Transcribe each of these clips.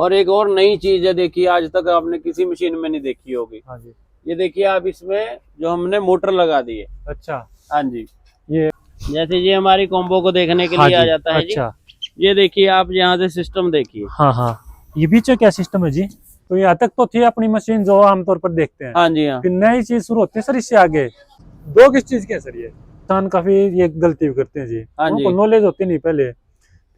और एक और नई चीज है, देखिए आज तक आपने किसी मशीन में नहीं देखी होगी। हाँ जी। ये देखिए आप, इसमें जो हमने मोटर लगा दी है। अच्छा। हाँ जी। ये जैसे ये हमारी कॉम्बो को देखने के हाँ लिए आ जी। जाता है अच्छा। जी। ये देखिए आप यहाँ से सिस्टम देखिए। हाँ हाँ, ये पीछे क्या सिस्टम है जी? तो यहाँ तक तो थी अपनी मशीन जो आमतौर पर देखते हैं। हाँ जी हाँ। फिर नई चीज शुरू होती है सर इससे आगे। दो किस चीज के है सर? ये किसान काफी ये गलती भी करते हैं जी। हाँ उनको जी। नॉलेज होती नहीं पहले,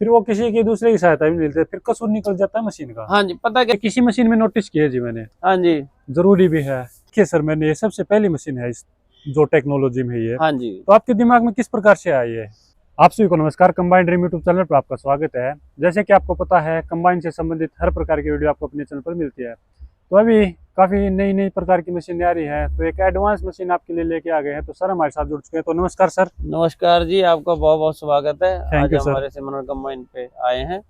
फिर वो किसी की दूसरे की सहायता भी मिलती है, फिर कसूर निकल जाता है मशीन का। हाँ जी, पता क्या। किसी मशीन में नोटिस किया जी मैंने, हाँ जी। जरूरी भी है कि सर मैंने ये सबसे पहली मशीन है इस जो टेक्नोलॉजी में ये, हाँ जी। तो आपके दिमाग में किस प्रकार से आई है? आप सभी को नमस्कार, कंबाइन ड्रीम यूट्यूब चैनल पर आपका स्वागत है। जैसे कि आपको पता है, कंबाइन से संबंधित हर प्रकार की वीडियो आपको अपने चैनल पर मिलती है। तो अभी काफी नई नई प्रकार की मशीन आ रही है, तो एक एडवांस मशीन आपके लिए लेके आ गए हैं। तो सर हमारे साथ जुड़ चुके हैं, तो नमस्कार सर। नमस्कार जी, आपका बहुत बहुत स्वागत है। थैंक आज यू सर। हमारे सिमरन कंबाइन पे आए हैं।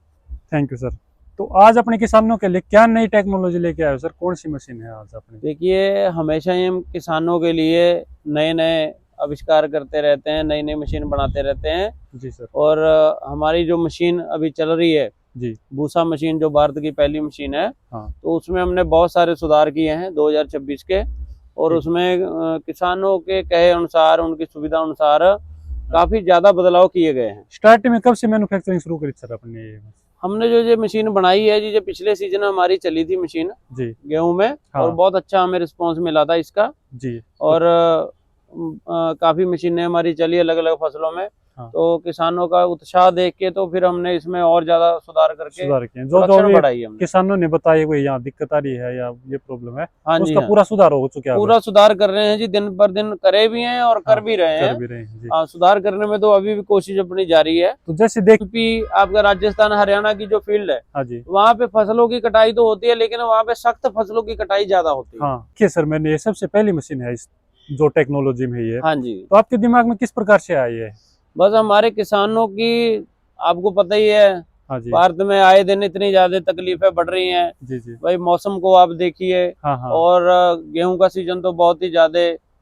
Thank you sir. तो आज अपने किसानों के लिए क्या नई टेक्नोलॉजी लेके आए हो सर? कौन सी मशीन है आज अपने? देखिए, हमेशा ही हम किसानों के लिए नए नए आविष्कार करते रहते हैं, नई नई मशीन बनाते रहते हैं। जी सर। और हमारी जो मशीन अभी चल रही है, जी। भूसा मशीन, जो भारत की पहली मशीन है, हाँ। तो उसमें हमने बहुत सारे सुधार किए हैं 2026 के। और ठीक। उसमें किसानों के कहे अनुसार, उनकी सुविधा अनुसार काफी ज्यादा बदलाव किए गए हैं। स्टार्टिंग में कब से मैन्युफैक्चरिंग शुरू करी सर अपने ये? हमने जो ये मशीन बनाई है जी, जो पिछले सीजन हमारी चली थी मशीन जी। गेहूं में, हाँ। और बहुत अच्छा हमें रिस्पांस मिला था इसका। जी। और काफी मशीनें हमारी चली अलग अलग फसलों में। हाँ। तो किसानों का उत्साह देख के तो फिर हमने इसमें और ज्यादा सुधार करके सुधार किए जो जो प्रोडक्शन भी बढ़ाई हमने। किसानों ने बताया कोई यहाँ दिक्कत आ रही है या ये प्रॉब्लम है, हाँ तो जी उसका हाँ, पूरा सुधार हो चुका है? पूरा सुधार कर रहे हैं जी, दिन पर दिन करे भी हैं और हाँ, कर भी रहे कर हैं। भी रहे हैं जी। हाँ, सुधार करने में तो अभी भी कोशिश अपनी जारी है। तो जैसे देख, क्योंकि आपका राजस्थान हरियाणा की जो फील्ड है, हाँ जी। वहाँ पे फसलों की कटाई तो होती है, लेकिन वहाँ पे सख्त फसलों की कटाई ज्यादा होती है। हाँ कि सर मैंने ये सबसे पहली मशीन है इस जो टेक्नोलॉजी में ये, हाँ जी। तो आपके दिमाग में किस प्रकार से आई है? बस हमारे किसानों की, आपको पता ही है, हाँ जी। भारत में आए दिन इतनी ज्यादा तकलीफें बढ़ रही हैं। जी जी। भाई मौसम को आप देखिए। हाँ हाँ। और गेहूं का सीजन तो बहुत ही ज्यादा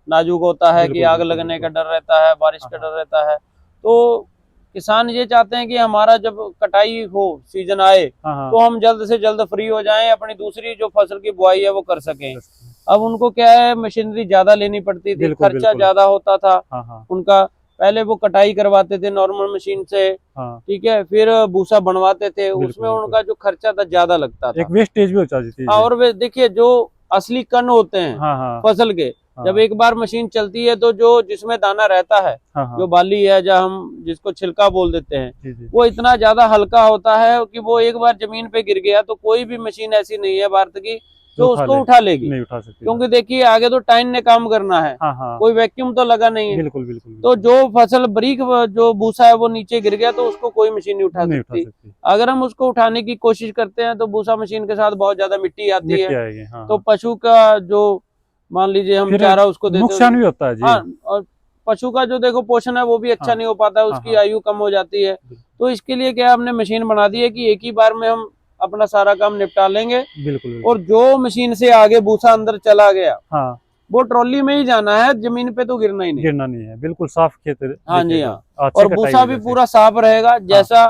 नाजुक होता है कि बिल्कुल आग बिल्कुल लगने का बिल्कुल। डर रहता है, बारिश हाँ का हाँ। डर रहता है। तो किसान ये चाहते हैं कि हमारा जब कटाई हो, सीजन आए, हाँ हाँ। तो हम जल्द से जल्द फ्री हो जाएं, अपनी दूसरी जो फसल की बुआई है वो कर सकें। बस। अब उनको क्या है, मशीनरी ज्यादा लेनी पड़ती थी, बिल्कुल खर्चा बिल्कुल। ज्यादा होता था हाँ हाँ। उनका। पहले वो कटाई करवाते थे नॉर्मल मशीन से, हाँ। ठीक है, फिर भूसा बनवाते थे, बिल्कुल उसमें बिल्कुल। उनका जो खर्चा था ज्यादा लगता एक था। वेस्टेज भी हो जाती थी जी। और वे देखिए, जो असली कण होते हैं हाँ हाँ। फसल के, जब हाँ एक बार मशीन चलती है तो जो जिसमें दाना रहता है, हाँ। जो हाँ बाली है, जो हम जिसको छिलका बोल देते हैं, जी जी। वो इतना ज्यादा हल्का होता है कि वो एक बार जमीन पे गिर गया तो कोई भी मशीन ऐसी नहीं है भारत की जो जो उठा उसको ले, उठा लेगी। नहीं उठा सकती। क्योंकि देखिए, आगे तो टाइम ने काम करना है, हाँ हाँ। कोई वैक्यूम तो लगा नहीं है। बिल्कुल बिल्कुल तो बिल्कुल। जो फसल बारीक जो भूसा है वो नीचे गिर गया तो उसको कोई मशीन नहीं उठा नहीं उठा सकती। सकती। अगर हम उसको उठाने की कोशिश करते हैं तो भूसा मशीन के साथ बहुत ज्यादा मिट्टी आती है। मिट्टी आएगी। हाँ तो हाँ। पशु का जो, मान लीजिए हम फिर चारा उसको देते नुकसान हैं। भी होता है जी। हाँ, और पशु का जो देखो पोषण है वो भी अच्छा हाँ नहीं हो पाता है, हाँ। उसकी हाँ आयु कम हो जाती है। तो इसके लिए क्या हमने मशीन बना दी है कि एक ही बार में हम अपना सारा काम निपटा लेंगे। बिल्कुल बिल्कुल। और जो मशीन से आगे भूसा अंदर चला गया, हाँ, वो ट्रॉली में ही जाना है, जमीन पे तो गिरना ही नहीं। गिरना नहीं है, बिल्कुल साफ खेत हाँ जी दिखेगा। हाँ। अच्छी और कटाई भूसा भी वजह से। पूरा साफ रहेगा, जैसा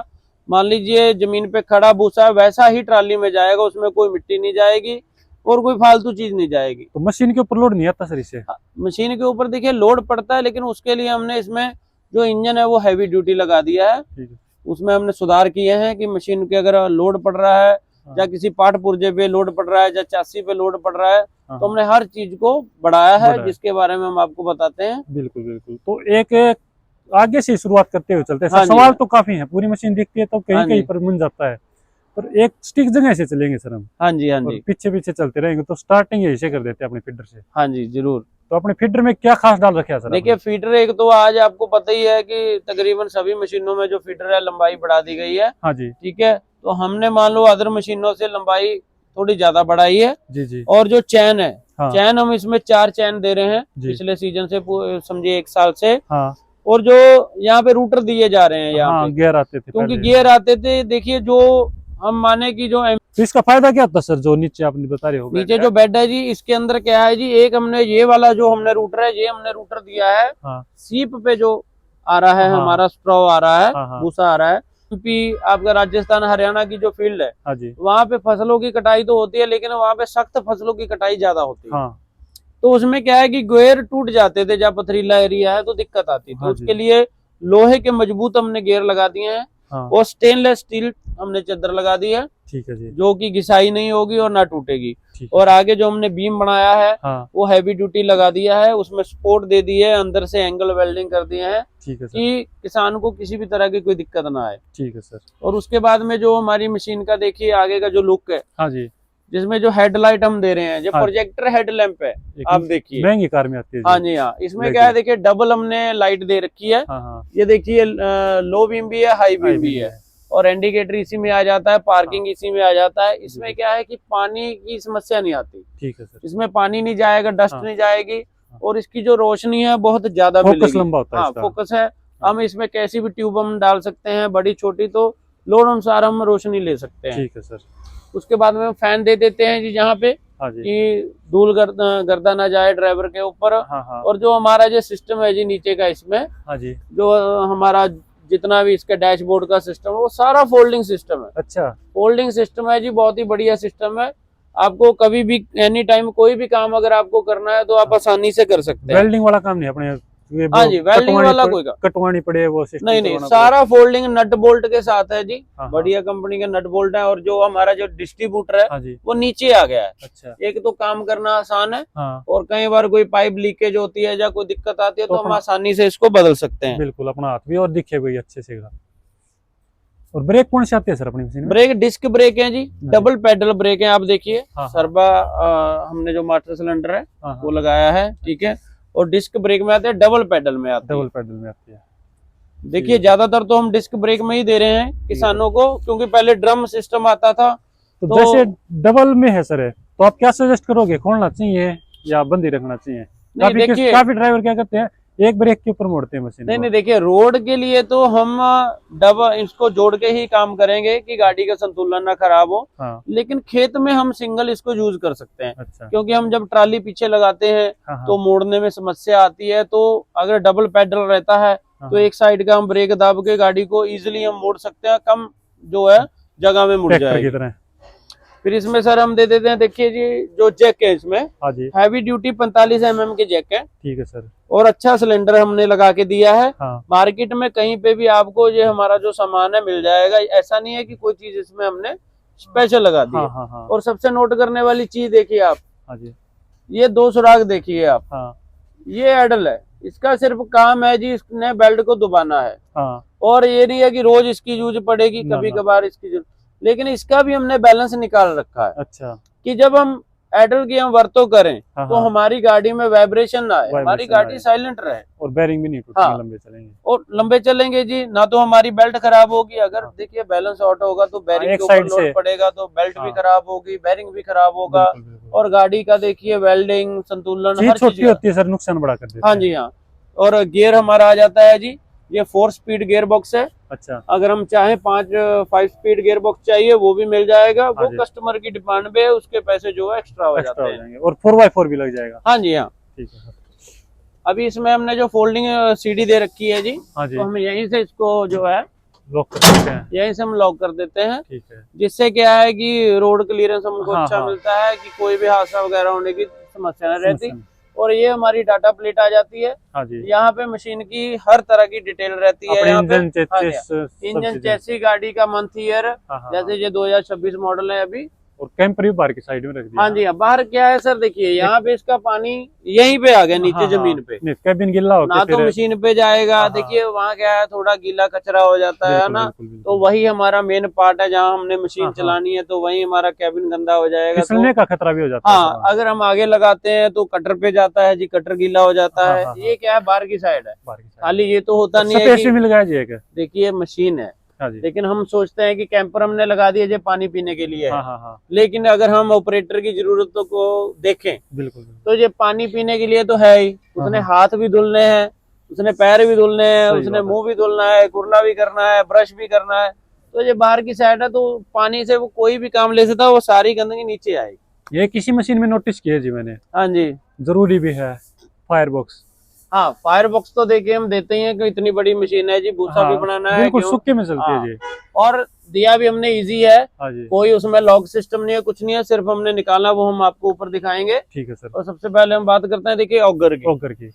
मान लीजिए जमीन पे खड़ा भूसा है वैसा ही ट्राली में जाएगा, उसमें कोई मिट्टी नहीं जाएगी और कोई फालतू चीज नहीं जाएगी। तो मशीन के ऊपर लोड नहीं आता सर इससे? मशीन के ऊपर देखिए लोड पड़ता है, लेकिन उसके लिए हमने इसमें जो इंजन है वो हैवी ड्यूटी लगा दिया है। ठीक है। उसमें हमने सुधार किए हैं कि मशीन के अगर लोड पड़ रहा है, या किसी पार्ट पुर्जे पे लोड पड़ रहा है, या चासी पे लोड पड़ रहा है, तो हमने हर चीज को बढ़ाया है, जिसके बारे में हम आपको बताते हैं। बिल्कुल बिल्कुल। तो एक आगे से शुरुआत करते हुए चलते हैं। हाँ जी सवाल हाँ। तो काफी है, पूरी मशीन दिखती है तो कहीं हाँ कहीं जी पर मुन जाता है, पर एक स्टिक जगह से चलेंगे सर हम, हाँ जी हाँ और जी पीछे पीछे चलते रहेंगे। तो स्टार्टिंग यही से कर देते हैं अपने फीडर से। हाँ जी, जरूर। तो अपने फीडर में क्या खास डाल रखे है सर देखिए, आपने? फीडर एक तो आज आपको पता ही है कि तकरीबन सभी मशीनों में जो फीडर है लंबाई बढ़ा दी गई है। हाँ जी। ठीक है, तो हमने मान लो अदर मशीनों से लंबाई थोड़ी ज्यादा बढ़ाई है। जी जी। और जो चैन है, हाँ। चैन हम इसमें 4 चैन दे रहे हैं जी। पिछले सीजन से, समझिए 1 साल से। हाँ और जो यहाँ पे रूटर दिए जा रहे हैं यहाँ हाँ, पे, गियर आते थे क्योंकि पहले। गियर आते थे। देखिए, जो हम माने कि जो तो इसका फायदा क्या होता है सर, जो नीचे आपने बता रहे हो नीचे जो बेड है जी, इसके अंदर क्या है जी, एक हमने ये वाला जो हमने रूटर है, ये हमने रूटर दिया है हाँ सीप पे जो आ रहा है, हाँ हमारा स्ट्रॉ आ रहा है, हाँ हाँ। भूसा आ रहा है, यूपी आपका राजस्थान हरियाणा की जो फील्ड है, हाँ जी। वहाँ पे फसलों की कटाई तो होती है, लेकिन वहाँ पे सख्त फसलों की कटाई ज्यादा होती है। हाँ तो उसमें क्या है कि गेयर टूट जाते थे, जहाँ पथरीला एरिया है तो दिक्कत आती थी। हाँ जी। उसके लिए लोहे के मजबूत हमने गेयर लगा दिए हैं, हाँ और स्टेनलेस स्टील हमने चद्दर लगा दी है, ठीक है जी। जो कि घिसाई नहीं होगी और ना टूटेगी। ठीक है। और आगे जो हमने बीम बनाया है हाँ वो हैवी ड्यूटी लगा दिया है, उसमें सपोर्ट दे दी है, अंदर से एंगल वेल्डिंग कर दिए हैं ठीक है सर। कि किसान को किसी भी तरह की कोई दिक्कत ना आए। ठीक है सर। और उसके बाद में जो हमारी मशीन का देखिए आगे का जो लुक है, हाँ जी। जिसमें जो हेडलाइट हम दे रहे हैं, जो हाँ। प्रोजेक्टर हेडलैम्प है, एक आप देखिए। महंगी कार में आती है हाँ जी, हाँ, इसमें क्या है देखिए डबल हमने लाइट दे रखी है। हाँ हाँ। ये देखिए लो बीम भी है, हाई बीम भी है, और इंडिकेटर इसी में आ जाता है, पार्किंग इसी में आ जाता है। इसमें क्या है कि पानी की समस्या नहीं आती। ठीक है सर। इसमें पानी नहीं जाएगा, डस्ट हाँ। नहीं जाएगी, और इसकी जो रोशनी है बहुत ज्यादा फोकस मिलेगी। लंबा होता है हाँ, इसका। फोकस है। हम इसमें कैसी भी ट्यूब हम डाल सकते हैं, बड़ी छोटी, तो लोड अनुसार हम रोशनी ले सकते हैं। ठीक है सर। उसके बाद में हम फैन दे देते हैं जी, जहाँ पे हाँ जी। कि धूल गर्दा ना जाए ड्राइवर के ऊपर। हाँ हाँ। और जो हमारा जो सिस्टम है जी नीचे का, इसमें हाँ जी। जो हमारा जितना भी इसका डैशबोर्ड का सिस्टम है वो सारा फोल्डिंग सिस्टम है। अच्छा। फोल्डिंग सिस्टम है जी, बहुत ही बढ़िया सिस्टम है। आपको कभी भी एनी टाइम कोई भी काम अगर आपको करना है तो आप आसानी से कर सकते हैं। वेल्डिंग वाला काम नहीं अपने हाँ जी, वेल्डिंग वाला कोई काम कटवानी पड़े वो सिस्टम नहीं, नहीं, सारा फोल्डिंग नट बोल्ट के साथ है जी। हाँ, बढ़िया कंपनी के नट बोल्ट है। और जो हमारा जो डिस्ट्रीब्यूटर है हाँ जी। वो नीचे आ गया है। अच्छा। एक तो काम करना आसान है, हाँ और कई बार कोई पाइप लीकेज होती है या कोई दिक्कत आती है तो तो हम अपना- आसानी से इसको बदल सकते हैं। बिल्कुल, अपना हाथ भी और दिखे कोई अच्छे से। और ब्रेक कौन से आते हैं सर अपनी मशीन में? ब्रेक डिस्क ब्रेक है जी, डबल पेडल ब्रेक है। आप देखिए हाँ, सर्बा हमने जो मास्टर सिलेंडर है हाँ, वो लगाया है, ठीक है। और डिस्क ब्रेक में आते हैं, डबल पेडल में आते हैं। डबल पेडल में आती है। देखिए ज्यादातर तो हम डिस्क ब्रेक में ही दे रहे हैं किसानों को, क्योंकि पहले ड्रम सिस्टम आता था। तो जैसे डबल में है सर, तो आप क्या सजेस्ट करोगे, खोलना चाहिए या बंद ही रखना चाहिए? काफी ड्राइवर क्या करते हैं, एक ब्रेक के ऊपर मोड़ते हैं मशीन। नहीं, देखिए रोड के लिए तो हम डबल इसको जोड़ के ही काम करेंगे कि गाड़ी का संतुलन ना खराब हो। हाँ। लेकिन खेत में हम सिंगल इसको यूज कर सकते हैं। अच्छा। क्योंकि हम जब ट्राली पीछे लगाते हैं हाँ, हाँ। तो मोड़ने में समस्या आती है। तो अगर डबल पेडल रहता है तो एक साइड का हम ब्रेक दाब के गाड़ी को इजिली हम मोड़ सकते हैं, कम जो है जगह में मुड़ जाएगी। फिर इसमें सर हम दे देते हैं, देखिए जी जो जैक है इसमें, हाँ जी, हैवी ड्यूटी 45 mm की जैक है। ठीक है सर। और अच्छा सिलेंडर हमने लगा के दिया है। हाँ। मार्केट में कहीं पे भी आपको ये हमारा जो सामान है मिल जाएगा। ऐसा नहीं है कि कोई चीज इसमें हमने स्पेशल लगा दी है। हाँ, हाँ। और सबसे नोट करने वाली चीज देखिए आप, हाँ जी, ये 2 सुराग देखिए आप। हाँ। ये एडल है, इसका सिर्फ काम है जी इसने बेल्ट को दबाना है। हाँ। और ये नहीं है कि रोज इसकी यूज पड़ेगी, ना, कभी ना। कभार इसकी यूज। लेकिन इसका भी हमने बैलेंस निकाल रखा है। अच्छा। कि जब हम एडल की हम वर्तो करें हाँ, तो हाँ। हमारी गाड़ी में वाइब्रेशन ना आए, हमारी गाड़ी आए। साइलेंट रहे, और बेरिंग भी नहीं टूटेंगे। हाँ। लंबे चलेंगे और लंबे चलेंगे जी। ना तो हमारी बेल्ट खराब होगी, अगर हाँ। देखिए बैलेंस आउट होगा तो बेरिंग एक के ऊपर साइड लोड से पड़ेगा तो बेल्ट भी हाँ। खराब होगी, बेरिंग भी खराब होगा। बिल्कुल, बिल्कुल। और गाड़ी का देखिए वेल्डिंग संतुलन हर चीज छोटी चीज होती है सर, नुकसान बड़ा कर देती है। हाँ जी, हाँ। और गियर हमारा आ जाता है जी, ये 4 स्पीड गियर बॉक्स है। अच्छा। अगर हम चाहें 5 स्पीड गियर बॉक्स चाहिए वो भी मिल जाएगा। वो जी। कस्टमर की डिमांड पे है, उसके पैसे जो है एक्स्ट्रा हो जाते हैं। और 4x4 भी लग जाएगा। हाँ जी, हाँ। ठीक है सर। अभी इसमें हमने जो फोल्डिंग सीडी दे रखी है जी, हाँ जी, तो हम यहीं से इसको जो है लॉक कर सकते हैं। यहीं से हम लॉक कर देते हैं। ठीक है। जिससे क्या है कि रोड क्लियरेंस हमको हाँ, अच्छा हाँ। मिलता है, कि कोई भी हादसा वगैरह होने की समस्या न रहती। समस्या। और ये हमारी डाटा प्लेट आ जाती है। हाँ जी, यहाँ पे मशीन की हर तरह की डिटेल रहती है। यहाँ पे इंजन चेसिस, गाड़ी का मंथ ईयर, जैसे ये 2026 मॉडल है अभी। और कैंपर भी बाहर की साइड में रख दिया। हाँ जी, बाहर क्या है सर, देखिए यहाँ पे इसका पानी यहीं पे आ गया नीचे जमीन पे। कैबिन गिल्ला होता ना तो मशीन पे जाएगा। देखिए वहाँ क्या है, थोड़ा गीला कचरा हो जाता है ना, तो वही हमारा मेन पार्ट है जहाँ हमने मशीन चलानी है, तो वही हमारा कैबिन गंदा हो जाएगा, फिसलने का खतरा भी हो जाता है। हाँ, अगर हम आगे लगाते हैं तो कटर पे जाता है जी, कटर गीला हो जाता है। ये क्या है, बाहर की साइड है, खाली ये तो होता नहीं है। मिल गया। देखिए मशीन है, लेकिन हम सोचते हैं कि कैंपर हमने लगा दिया जो पानी पीने के लिए है। लेकिन अगर हम ऑपरेटर की जरूरतों को देखें, बिल्कुल, तो ये पानी पीने के लिए तो है ही, उसने हाथ भी धुलने हैं, उसने पैर भी धुलने हैं, उसने मुंह भी धुलना है, कुरला भी करना है, ब्रश भी करना है। तो ये बाहर की साइड है, तो पानी से वो कोई भी काम ले सकता है, वो सारी गंदगी नीचे आएगी। ये किसी मशीन में नोटिस किया जी मैंने। हाँ जी, जरूरी भी है फायर बॉक्स। हाँ, फायर बॉक्स तो देखिए हम देते ही हैं कि इतनी बड़ी मशीन है जी, भूसा भी बनाना है, बिल्कुल सूखे में चलती है जी। और दिया भी हमने इजी है, कोई उसमें लॉक सिस्टम नहीं है, कुछ नहीं है, सिर्फ हमने निकाला, वो हम आपको ऊपर दिखाएंगे। ठीक है सर। और सबसे पहले हम बात करते हैं, देखिए ऑगर की।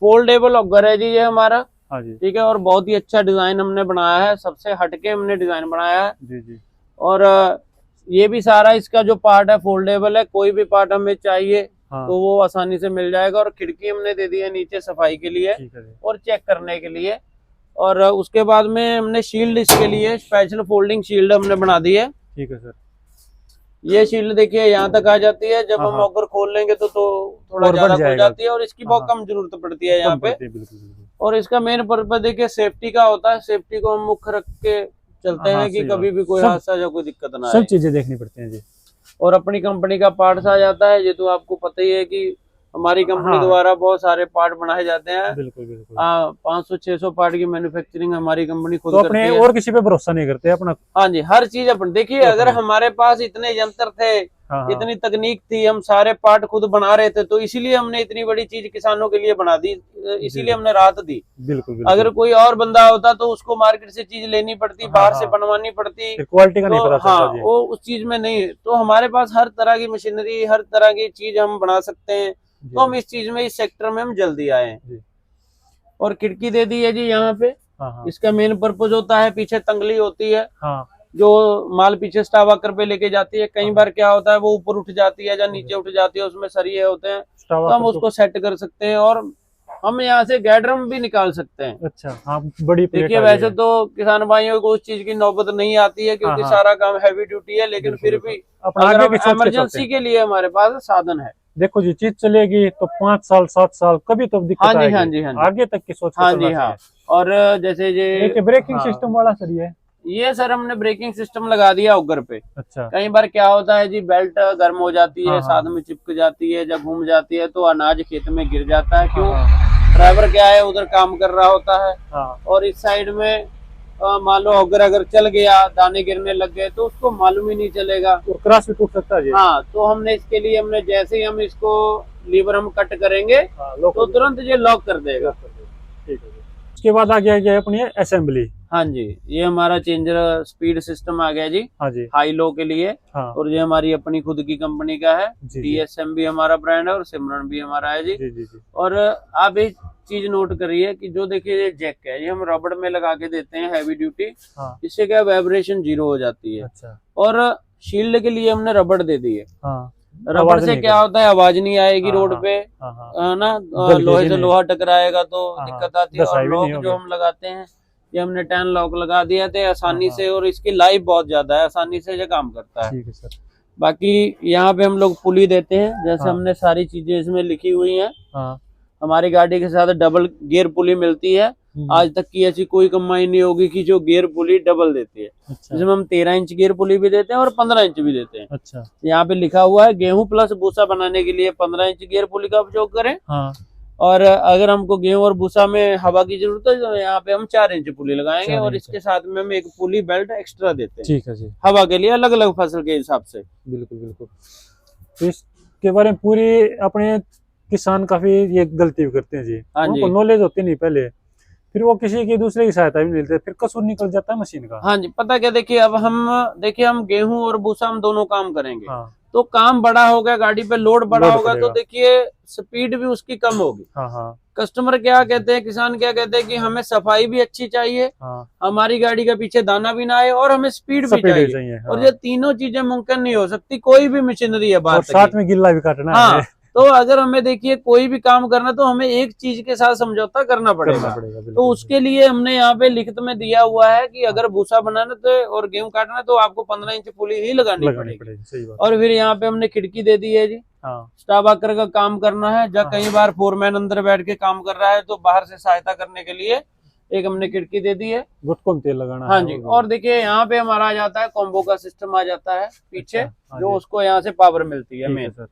फोल्डेबल ऑगर है जी ये हमारा। हाँ जी। ठीक है, और बहुत ही अच्छा डिजाइन हमने बनाया है, सबसे हटके हमने डिजाइन बनाया है जी जी। और ये भी सारा इसका जो पार्ट है फोल्डेबल है, कोई भी पार्ट हमें चाहिए तो वो आसानी से मिल जाएगा। और खिड़की हमने दे दी है नीचे सफाई के लिए और चेक करने के लिए। और उसके बाद में हमने शील्ड इसके लिए स्पेशल फोल्डिंग शील्ड हमने बना दी है। ठीक है सर। ये शील्ड देखिए यहाँ तक आ जाती है, जब हम ऑगर खोल लेंगे तो थोड़ा ज्यादा खुल जाती है और इसकी बहुत कम जरूरत पड़ती है यहाँ पे। और इसका मेन पर्पज देखिए सेफ्टी का होता है, सेफ्टी को हम मुख्य रख के चलते हैं कि कभी भी कोई हादसा या कोई दिक्कत ना आए, सब चीजें देखनी पड़ती हैं जी। और अपनी कंपनी का पार्ट्स आ जाता है, ये तो आपको पता ही है कि हमारी कंपनी द्वारा बहुत सारे पार्ट बनाए जाते हैं। बिल्कुल बिल्कुल। 500-600 पार्ट की मैन्युफैक्चरिंग हमारी कंपनी खुद करती है। और किसी पे भरोसा नहीं करते अपना। हाँ जी, हर चीज अपन देखिए, अगर हमारे पास इतने यंत्र थे, इतनी तकनीक थी, हम सारे पार्ट खुद बना रहे थे, तो इसीलिए हमने इतनी बड़ी चीज किसानों के लिए बना दी, इसीलिए हमने राहत दी। बिल्कुल। अगर कोई और बंदा होता तो उसको मार्केट से चीज लेनी पड़ती, बाहर से बनवानी पड़ती, क्वालिटी का नहीं पता चलता। हाँ, वो उस चीज में नहीं। तो हमारे पास हर तरह की मशीनरी, हर तरह की चीज हम बना सकते हैं, तो हम इस चीज में, इस सेक्टर में हम जल्दी आए हैं। और खिड़की दे दी है जी यहाँ पे। इसका मेन पर्पज होता है, पीछे तंगली होती है जो माल पीछे स्टावाकर पे लेके जाती है। कई बार क्या होता है वो ऊपर उठ जाती है या नीचे उठ जाती है, उसमें सरिये होते हैं, तो हम उसको सेट कर सकते हैं और हम यहाँ से गैड्रम भी निकाल सकते हैं। अच्छा, हाँ, बड़ी देखिए वैसे तो किसान भाइयों को उस चीज की नौबत नहीं आती है क्योंकि सारा काम हैवी ड्यूटी है, लेकिन फिर भी इमरजेंसी के लिए हमारे पास साधन है। देखो जी, चीज चलेगी तो 5 साल 7 साल कभी तो दिक्कत आएगी। हाँ जी, आगे तक की सोच। हाँ जी, हाँ। और जैसे ये ब्रेकिंग सिस्टम वाला सर, ये सर हमने ब्रेकिंग सिस्टम लगा दिया ऑगर पे। अच्छा। कई बार क्या होता है जी, बेल्ट गर्म हो जाती है, साथ में चिपक जाती है, जब घूम जाती है तो अनाज खेत में गिर जाता है। क्यों? ड्राइवर क्या है उधर काम कर रहा होता है और इस साइड में मान लो अगर चल गया, दाने गिरने लग गए तो उसको मालूम ही नहीं चलेगा, क्रॉस भी टूट सकता है। हाँ, तो हमने इसके लिए जैसे ही हम इसको लीवर हम कट करेंगे तो तुरंत ये लॉक कर देगा। ठीक है। उसके बाद आ गया अपनी असेंबली। हाँ जी, ये हमारा चेंजर स्पीड सिस्टम आ गया जी। हाँ जी, हाई लो के लिए। और ये हमारी अपनी खुद की कंपनी का है। DSM भी हमारा ब्रांड है और सिमरन भी हमारा है जी। और आप एक चीज नोट करिए कि जो देखिए ये जैक है, ये हम रबड़ में लगा के देते हैं हैवी ड्यूटी। इससे क्या वाइब्रेशन 0 हो जाती है। अच्छा। और शील्ड के लिए हमने रबड़ दे दी है। रबड़ से क्या होता है, आवाज नहीं आएगी रोड पे, है ना, लोहे से लोहा टकराएगा तो दिक्कत आती है। और लॉक जो हम लगाते हैं, ये हमने 10 लॉक लगा दिया थे आसानी से, और इसकी लाइफ बहुत ज्यादा है, आसानी से ये काम करता है। ठीक है सर। बाकी यहाँ पे हम लोग पुली देते हैं, जैसे हमने सारी चीजें इसमें लिखी हुई हैं। हमारी गाड़ी के साथ डबल गियर पुली मिलती है। आज तक की ऐसी कोई कमाई नहीं होगी कि जो गियर पुली डबल देती है। अच्छा। जिसमें हम 13 इंच गियर पुली भी देते हैं और 15 इंच भी देते हैं। अच्छा। यहाँ पे लिखा हुआ है गेहूं प्लस भूसा बनाने के लिए 15 इंच गियर पुली का उपयोग करें। और अगर हमको गेहूं और भूसा में हवा की जरूरत है तो यहाँ पे हम 4 इंच पुली लगाएंगे और इसके साथ में हम एक पुली बेल्ट एक्स्ट्रा देते हैं। ठीक है जी। हवा के लिए अलग अलग फसल के हिसाब से। बिल्कुल बिल्कुल। तो इसके बारे में पूरी अपने किसान काफी ये गलती करते हैं जी। उनको नॉलेज होती नहीं पहले, फिर वो किसी की दूसरे की सहायता भी मिलती है, फिर कसूर निकल जाता है मशीन का। हाँ जी, पता क्या, देखिए अब हम गेहूं और भूसा हम दोनों काम करेंगे। तो काम बड़ा होगा, गाड़ी पे लोड बड़ा होगा, तो देखिए स्पीड भी उसकी कम होगी। कस्टमर क्या कहते हैं, किसान क्या कहते हैं कि हमें सफाई भी अच्छी चाहिए, हमारी गाड़ी का पीछे दाना भी ना आए और हमें स्पीड भी चाहिए। और ये तीनों चीजें मुमकिन नहीं हो सकती कोई भी मशीनरी है बात, साथ में गिल्ला भी काटना है। तो अगर हमें देखिए कोई भी काम करना तो हमें एक चीज के साथ समझौता करना पड़ेगा। तो उसके लिए हमने यहाँ पे लिखित में दिया हुआ है कि अगर भूसा बनाना तो और गेहूं काटना तो आपको 15 इंच पुली ही लगानी पड़ेगी। और फिर यहाँ पे हमने खिड़की दे दी है जी। स्टाफ आकर का काम करना है, जब कई बार फोरमैन अंदर बैठ के काम कर रहा है तो बाहर से सहायता करने के लिए एक हमने खिड़की दे दी है। गुटकों तेल लगाना। हाँ जी। और देखिए यहाँ पे हमारा आ जाता है कॉम्बो का सिस्टम आ जाता है पीछे, जो उसको यहाँ से पावर मिलती है मेन।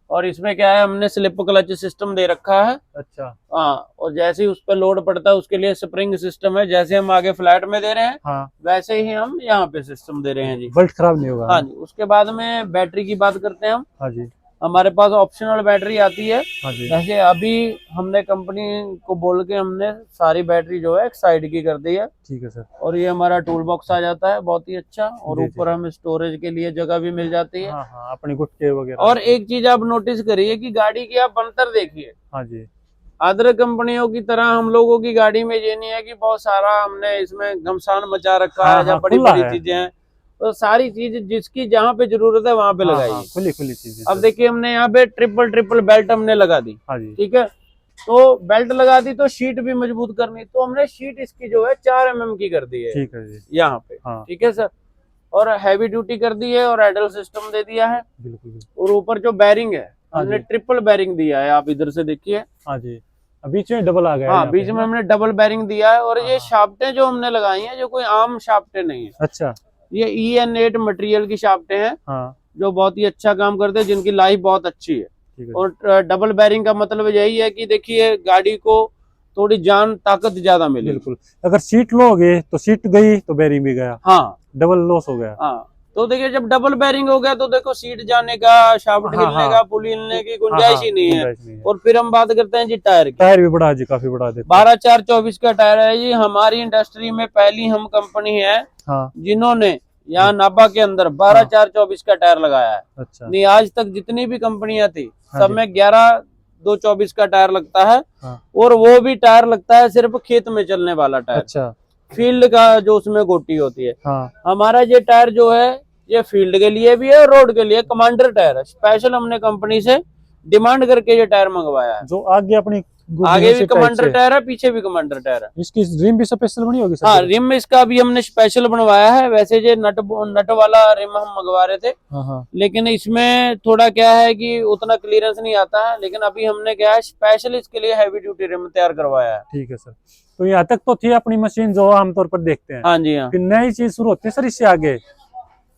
और इसमें क्या है, हमने स्लिप क्लच सिस्टम दे रखा है। अच्छा। हाँ, और जैसे ही उस पर लोड पड़ता है उसके लिए स्प्रिंग सिस्टम है, जैसे हम आगे फ्लैट में दे रहे हैं वैसे ही हम यहाँ पे सिस्टम दे रहे हैं जी। बेल्ट खराब नहीं होगा। हाँ जी। उसके बाद में बैटरी की बात करते हैं हम। हाँ जी। हमारे पास ऑप्शनल बैटरी आती है। हाँ जी। जैसे अभी हमने कंपनी को बोल के हमने सारी बैटरी जो है एक साइड की कर दी है। ठीक है सर। और ये हमारा टूल बॉक्स आ जाता है बहुत ही अच्छा, और जी, ऊपर हमें स्टोरेज के लिए जगह भी मिल जाती है। हाँ हाँ, अपने गुटके वगैरह। और एक चीज आप नोटिस करिए कि गाड़ी की आप अंतर देखिए। हाँ जी। अदर कंपनियों की तरह हम लोगों की गाड़ी में ये नहीं है कि बहुत सारा हमने इसमें घमसान मचा रखा हाँ है, या हाँ, बड़ी खुला बड़ी है। चीजें हैं। तो सारी चीज जिसकी जहाँ पे जरूरत है वहां पे हाँ लगाइए। हाँ, खुली खुली चीजें अब सर। देखिए हमने यहाँ पे ट्रिपल बेल्ट हमने लगा दी। हाँ जी। ठीक है, तो बेल्ट लगा दी तो शीट भी मजबूत करनी, तो हमने शीट इसकी जो है 4 mm की कर दी है। ठीक है जी। यहाँ पे हाँ। ठीक है सर, और हैवी ड्यूटी कर दी है, और एडल सिस्टम दे दिया है। बिल्कुल। और ऊपर जो बैरिंग है हाँ हमने जी। ट्रिपल बैरिंग दिया है, आप इधर से देखिए। हाँ जी, बीच में डबल आ गया है हाँ, यहाँ बीच पे, में हमने डबल बैरिंग दिया है। और हाँ ये हाँ। शाफ्टें जो हमने लगाई हैं जो कोई आम शाफ्टें नहीं है, अच्छा। ये EN8 मटेरियल की शाफ्टें हैं, हाँ। जो बहुत ही अच्छा काम करते हैं, जिनकी लाइफ बहुत अच्छी है। ठीक है। और डबल बैरिंग का मतलब यही है कि देखिए गाड़ी को थोड़ी जान ताकत ज्यादा मिली। बिल्कुल, अगर सीट लोगे तो सीट गई तो बैरिंग भी गया। हाँ, डबल लॉस हो गया। हाँ। तो देखिए जब डबल बैरिंग हो गया तो देखो सीट जाने का, शाफ्ट हाँ, हिलने हाँ। का, पुली हिलने की हाँ गुंजाइश हाँ, ही नहीं है। गुंजाइश नहीं है। और फिर हम बात करते हैं जी टायर की। टायर भी बड़ा जी, काफी बड़ा देखो। 12/4/24 का टायर है जी। हमारी इंडस्ट्री में पहली हम कंपनी है हाँ। जिन्होंने यहाँ नाभा के अंदर 12/4/24 का टायर लगाया है। अच्छा। नहीं, आज तक जितनी भी कंपनियां थी हाँ सब जी। में 11/2/24 का टायर लगता है। हाँ। और वो भी टायर लगता है सिर्फ खेत में चलने वाला टायर। अच्छा। फील्ड का जो उसमें गोटी होती है। हाँ। हमारा ये टायर जो है ये फील्ड के लिए भी है, रोड के लिए। कमांडर टायर है, स्पेशल हमने कंपनी से डिमांड करके ये टायर मंगवाया है। जो आगे अपनी आगे भी कमांडर टायर है, पीछे भी कमांडर टायर है। इसकी रिम भी स्पेशल बनी होगी सर? हाँ, रिम इसका भी हमने स्पेशल बनवाया है। वैसे ये नट वाला रिम हम मंगवा रहे थे। हाँ हाँ। लेकिन इसमें थोड़ा क्या है कि उतना क्लियरेंस नहीं आता है, लेकिन अभी हमने क्या है स्पेशल इसके लिए हैवी ड्यूटी रिम तैयार करवाया है। ठीक है सर। तो यहाँ तक तो थी अपनी मशीन जो आमतौर पर देखते हैं। हाँ जी, हाँ। फिर नई चीज शुरू होती है सर इससे आगे?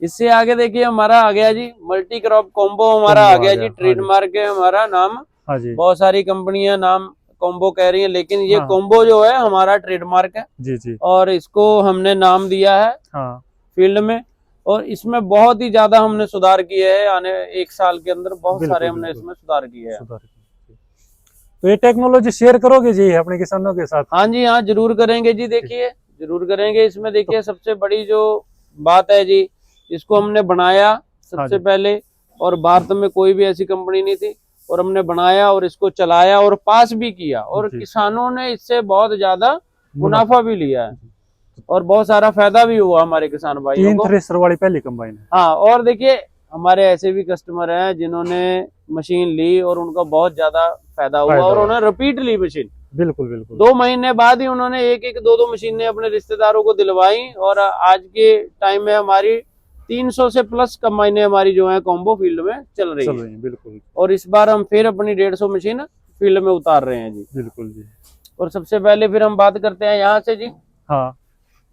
इससे आगे देखिए हमारा आ गया जी मल्टी क्रॉप कॉम्बो। हमारा आ गया जी, ट्रेडमार्क है हमारा नाम। हाँ जी। बहुत सारी कंपनियां नाम कॉम्बो कह रही हैं, लेकिन ये हाँ। कॉम्बो जो है हमारा ट्रेडमार्क है। जी जी। और इसको हमने नाम दिया है हाँ। फील्ड में। और इसमें बहुत ही ज्यादा हमने सुधार किए हैं। आने 1 साल के अंदर बहुत सारे हमने इसमें सुधार किए हैं। तो ये टेक्नोलॉजी शेयर करोगे जी अपने किसानों के साथ? हाँ जी, हाँ, जरूर करेंगे जी। देखिए जरूर करेंगे। इसमें देखिए सबसे बड़ी जो बात है जी, इसको हमने बनाया सबसे पहले, और भारत में कोई भी ऐसी कंपनी नहीं थी। और हमने बनाया और इसको चलाया और पास भी किया, और किसानों ने इससे बहुत ज्यादा मुनाफा भी लिया है, और बहुत सारा फायदा भी हुआ हमारे किसान भाइयों को। 3 थ्रेशर वाली पहली कंबाइन है। हाँ, और देखिए हमारे ऐसे भी कस्टमर हैं जिन्होंने मशीन ली और उनका बहुत ज्यादा फायदा हुआ, और उन्होंने रिपीट ली मशीन। बिल्कुल बिल्कुल। 2 महीने बाद ही उन्होंने 1-1, 2-2 मशीनें अपने रिश्तेदारों को दिलवाई। और आज के टाइम में हमारी 300 से प्लस कंबाइनें हमारी जो है कॉम्बो फील्ड में चल रही है। बिल्कुल। और इस बार हम फिर अपनी 150 मशीन फील्ड में उतार रहे हैं जी। बिल्कुल जी। और सबसे पहले फिर हम बात करते हैं यहाँ से जी। हाँ।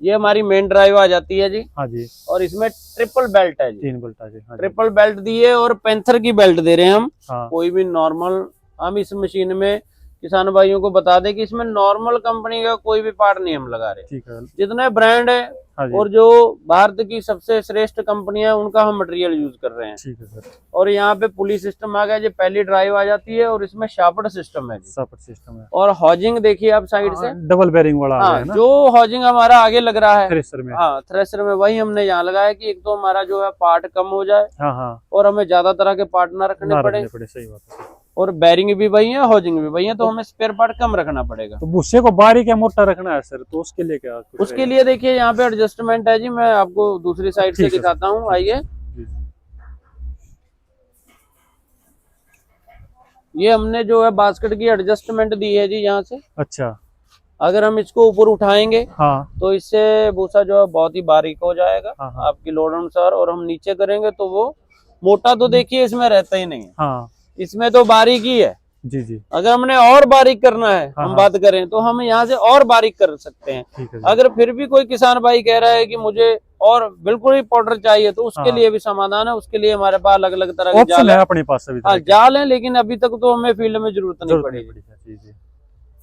ये हमारी मेन ड्राइव आ जाती है जी। हाँ जी। और इसमें ट्रिपल बेल्ट है जी। 3 बेल्ट है जी। हाँ, ट्रिपल बेल्ट दिए, और पेंथर की बेल्ट दे रहे हैं हम। हाँ। कोई भी नॉर्मल, हम इस मशीन में किसान भाइयों को बता दें कि इसमें नॉर्मल कंपनी का कोई भी पार्ट नहीं हम लगा रहे। ठीक है। जितने ब्रांड है और जो भारत की सबसे श्रेष्ठ कंपनियां उनका हम मटेरियल यूज कर रहे हैं। ठीक है सर। और यहाँ पे पुली सिस्टम आ गया जी, पहली ड्राइव आ जाती है, और इसमें शाफ्ट सिस्टम है जी। शाफ्ट सिस्टम है। और हॉजिंग देखिए आप साइड से डबल बेरिंग वाला हाँ, है ना? जो हॉजिंग हमारा आगे लग रहा है थ्रेशर में। हाँ, थ्रेशर में वही हमने यहाँ लगाया कि एक तो हमारा जो है पार्ट कम हो जाए। हाँ हाँ। और हमें ज्यादा तरह के पार्ट ना रखने पड़े। सही बात है। और बैरिंग भी वही है, हॉजिंग भी वही है, तो हमें स्पेयर पार्ट कम रखना पड़ेगा। तो भूसे को बारीक या मोटा रखना है सर, तो उसके लिए क्या? उसके लिए देखिए यहाँ पे एडजस्टमेंट है जी। मैं आपको दूसरी साइड से दिखाता हूँ, आइए। ये हमने जो है बास्केट की एडजस्टमेंट दी है जी यहाँ से। अच्छा। अगर हम इसको ऊपर उठाएंगे हाँ, तो इससे भूसा जो है बहुत ही बारीक हो जाएगा। हाँ, हाँ। आपकी लोड अनुसार। और हम नीचे करेंगे तो वो मोटा तो देखिए इसमें रहता ही नहीं है। हाँ। इसमें तो बारीक ही है जी जी। अगर हमने और बारीक करना है, हाँ, हम बात करें तो हम यहाँ से और बारीक कर सकते हैं। ठीक है। अगर फिर भी कोई किसान भाई कह रहा है कि मुझे और बिल्कुल ही पाउडर चाहिए, तो उसके लिए भी समाधान है। उसके लिए हमारे पास अलग अलग तरह के जाल है अपने पास सभी हाँ, जाल है, लेकिन अभी तक तो हमें फील्ड में जरूरत नहीं पड़ी।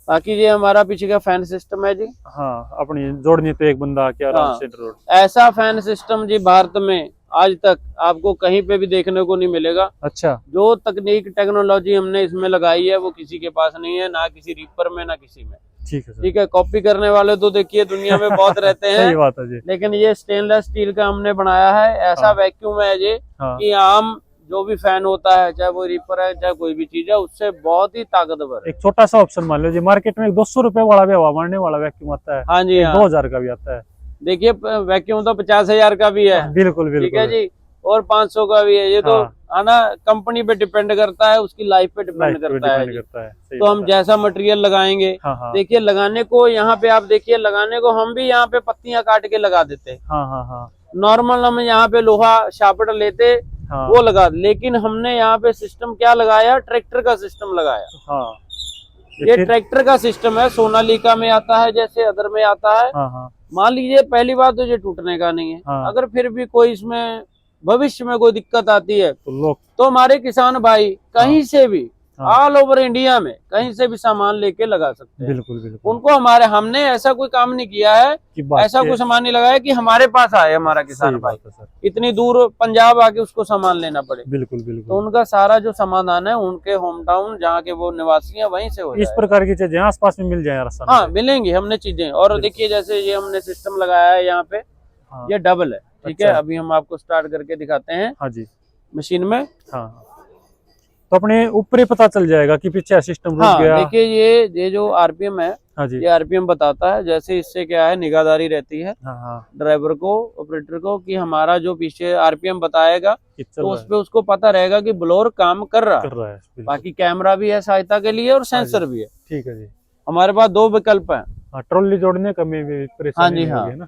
बाकी ये हमारा पीछे का फैन सिस्टम है जी। हाँ, अपनी जोड़नी तो एक बंदा क्या आराम से ऐसा फैन सिस्टम जी भारत में आज तक आपको कहीं पे भी देखने को नहीं मिलेगा। अच्छा, जो तकनीक टेक्नोलॉजी हमने इसमें लगाई है वो किसी के पास नहीं है, ना किसी रीपर में ना किसी में। ठीक है सर। ठीक है, कॉपी करने वाले तो देखिए दुनिया में बहुत रहते हैं। सही बात है जी। लेकिन ये स्टेनलेस स्टील का हमने बनाया है, ऐसा वैक्यूम है ये कि आम जो भी फैन होता है, चाहे वो रीपर है चाहे कोई भी चीज है, उससे बहुत ही ताकतवर है। एक छोटा सा ऑप्शन मान लो जी, मार्केट में 200 रुपए वाला भी हवा मारने वाला वैक्यूम आता है। हाँ जी, हाँ। 2000 का भी आता है। देखिए वैक्यूम तो 50,000 का भी है। बिल्कुल बिल्कुल। ठीक है जी, और 500 का भी है। ये तो आना कंपनी पे डिपेंड करता है, उसकी लाइफ पे डिपेंड करता है। तो हम जैसा मटेरियल लगाएंगे, देखिए लगाने को यहाँ पे आप देखिए, लगाने को हम भी यहाँ पे पत्तियां काट के लगा देते हैं। नॉर्मल हम यहाँ पे लोहा शापट लेते वो लगा, लेकिन हमने यहाँ पे सिस्टम क्या लगाया, ट्रैक्टर का सिस्टम लगाया। ये ट्रैक्टर का सिस्टम है, सोनालिका में आता है, जैसे अदर में आता है। मान लीजिए पहली बात तो ये टूटने का नहीं है। अगर फिर भी कोई इसमें भविष्य में कोई दिक्कत आती है तो हमारे किसान भाई कहीं से भी ऑल ओवर इंडिया में कहीं से भी सामान लेके लगा सकते हैं। बिल्कुल बिल्कुल। उनको हमने ऐसा कोई काम नहीं किया है, ऐसा कोई सामान नहीं लगाया कि हमारे पास आए हमारा किसान भाई इतनी दूर पंजाब आके उसको सामान लेना पड़े। बिल्कुल बिल्कुल। तो उनका सारा जो समाधान है उनके होम टाउन जहाँ के वो निवासी है वहीं से हो इस प्रकार की चीजें आस पास में मिल जाए। हाँ मिलेंगी हमने चीजें। और देखिए जैसे ये हमने सिस्टम लगाया है यहाँ पे, ये डबल है। ठीक है, अभी हम आपको स्टार्ट करके दिखाते हैं। हाँ जी, मशीन में। हाँ, तो अपने ऊपर ही पता चल जाएगा कि पीछे सिस्टम रुक गया। देखिए ये जो आरपीएम है, हाँ जी, ये आरपीएम बताता है। जैसे इससे क्या है, निगाहदारी रहती है ड्राइवर को, ऑपरेटर को, कि हमारा जो पीछे आरपीएम बताएगा तो उस पे उसको पता रहेगा कि ब्लोअर काम कर रहा है। बाकी कैमरा भी है सहायता के लिए और सेंसर भी है। ठीक है जी। हमारे पास 2 विकल्प है, ट्रॉली जोड़ने का में भी परेशानी नहीं होगी ना।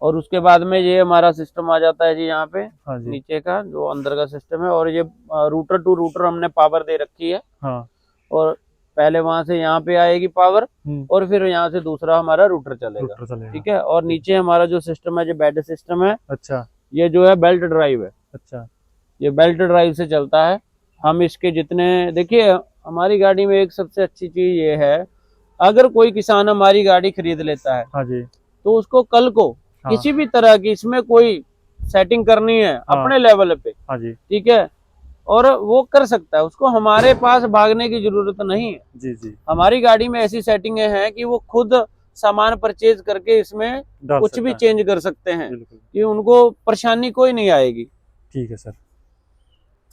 और उसके बाद में ये हमारा सिस्टम आ जाता है जी यहाँ पे। हाँ जी। नीचे का जो अंदर का सिस्टम है, और ये रूटर टू रूटर हमने पावर दे रखी है। हाँ। और पहले वहां से यहाँ पे आएगी पावर, और फिर यहाँ से दूसरा हमारा रूटर चलेगा। ठीक है, और नीचे हमारा जो सिस्टम है, जो बेड सिस्टम है। अच्छा। ये जो है बेल्ट ड्राइव है। अच्छा। ये बेल्ट ड्राइव से चलता है। हम इसके जितने, देखिए हमारी गाड़ी में एक सबसे अच्छी चीज ये है, अगर कोई किसान हमारी गाड़ी खरीद लेता है, हाँ जी, तो उसको कल को किसी भी तरह की इसमें कोई सेटिंग करनी है अपने लेवल पे, हाँ जी, ठीक है, और वो कर सकता है। उसको हमारे पास भागने की जरूरत नहीं है। जी जी। हमारी गाड़ी में ऐसी सेटिंगें हैं कि वो खुद सामान परचेज करके इसमें कुछ भी चेंज कर सकते हैं, कि उनको परेशानी कोई नहीं आएगी। ठीक है सर।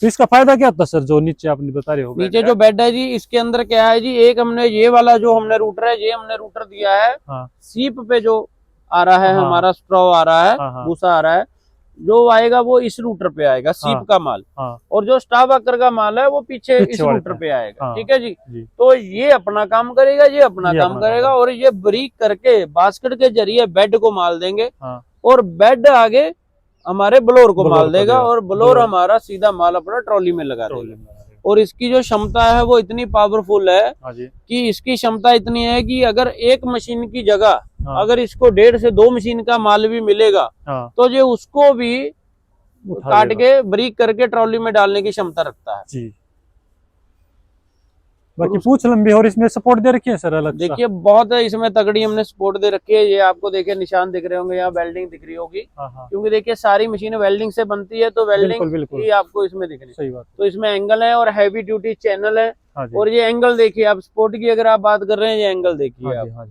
तो इसका फायदा क्या होता है सर, जो नीचे आपने बता रहे हो? नीचे जो बेड है जी, इसके अंदर क्या है जी, एक हमने ये वाला जो हमने रूटर है, ये हमने रूटर दिया है। सीप पे जो आ रहा है हमारा स्ट्रॉ आ रहा है, भूसा आ रहा है, जो आएगा वो इस रूटर पे आएगा, सीप का माल। और जो स्टाफ आकर का माल है वो पीछे इस रूटर पे आएगा। ठीक है जी। तो ये अपना काम करेगा, ये अपना काम करेगा, और ये ब्रीक करके बास्केट के जरिए बेड को माल देंगे, और बेड आगे हमारे ब्लोर को माल देगा, और ब्लोर हमारा सीधा माल अपना ट्रॉली में लगा देगा। और इसकी जो क्षमता है वो इतनी पावरफुल है कि इसकी क्षमता इतनी है कि अगर एक मशीन की जगह अगर इसको 1.5 से 2 मशीन का माल भी मिलेगा, तो ये उसको भी काट के ब्रीक करके ट्रॉली में डालने की क्षमता रखता है जी। बाकी पूछ लंबी, और इसमें सपोर्ट दे रखी है सर अलग? देखिए बहुत है इसमें तगड़ी हमने सपोर्ट दे रखी है। ये आपको देखिए निशान दिख रहे होंगे, यहाँ वेल्डिंग दिख रही होगी, क्योंकि देखिए सारी मशीन वेल्डिंग से बनती है, तो वेल्डिंग ही आपको इसमें दिख रही है। तो इसमें एंगल है और हैवी ड्यूटी चैनल है। और ये एंगल देखिए आप, सपोर्ट की अगर आप बात कर रहे हैं, ये एंगल देखिए आप,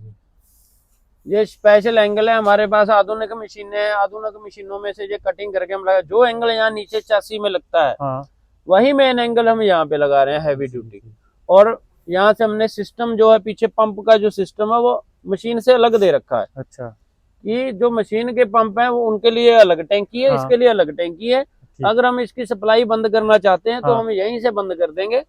ये स्पेशल एंगल है। हमारे पास आधुनिक मशीनें हैं, आधुनिक मशीनों में से ये कटिंग करके हम लगा, जो एंगल यहाँ नीचे चासी में लगता है वही मेन एंगल हम यहाँ पे लगा रहे हैं, हैवी ड्यूटी। और यहाँ से हमने सिस्टम जो है पीछे पंप का जो सिस्टम है वो मशीन से अलग दे रखा है। अच्छा। कि जो मशीन के पंप हैं वो उनके लिए अलग टैंकी है, इसके लिए अलग टैंकी है। अगर हम इसकी सप्लाई बंद करना चाहते हैं तो हम यहीं से बंद कर देंगे,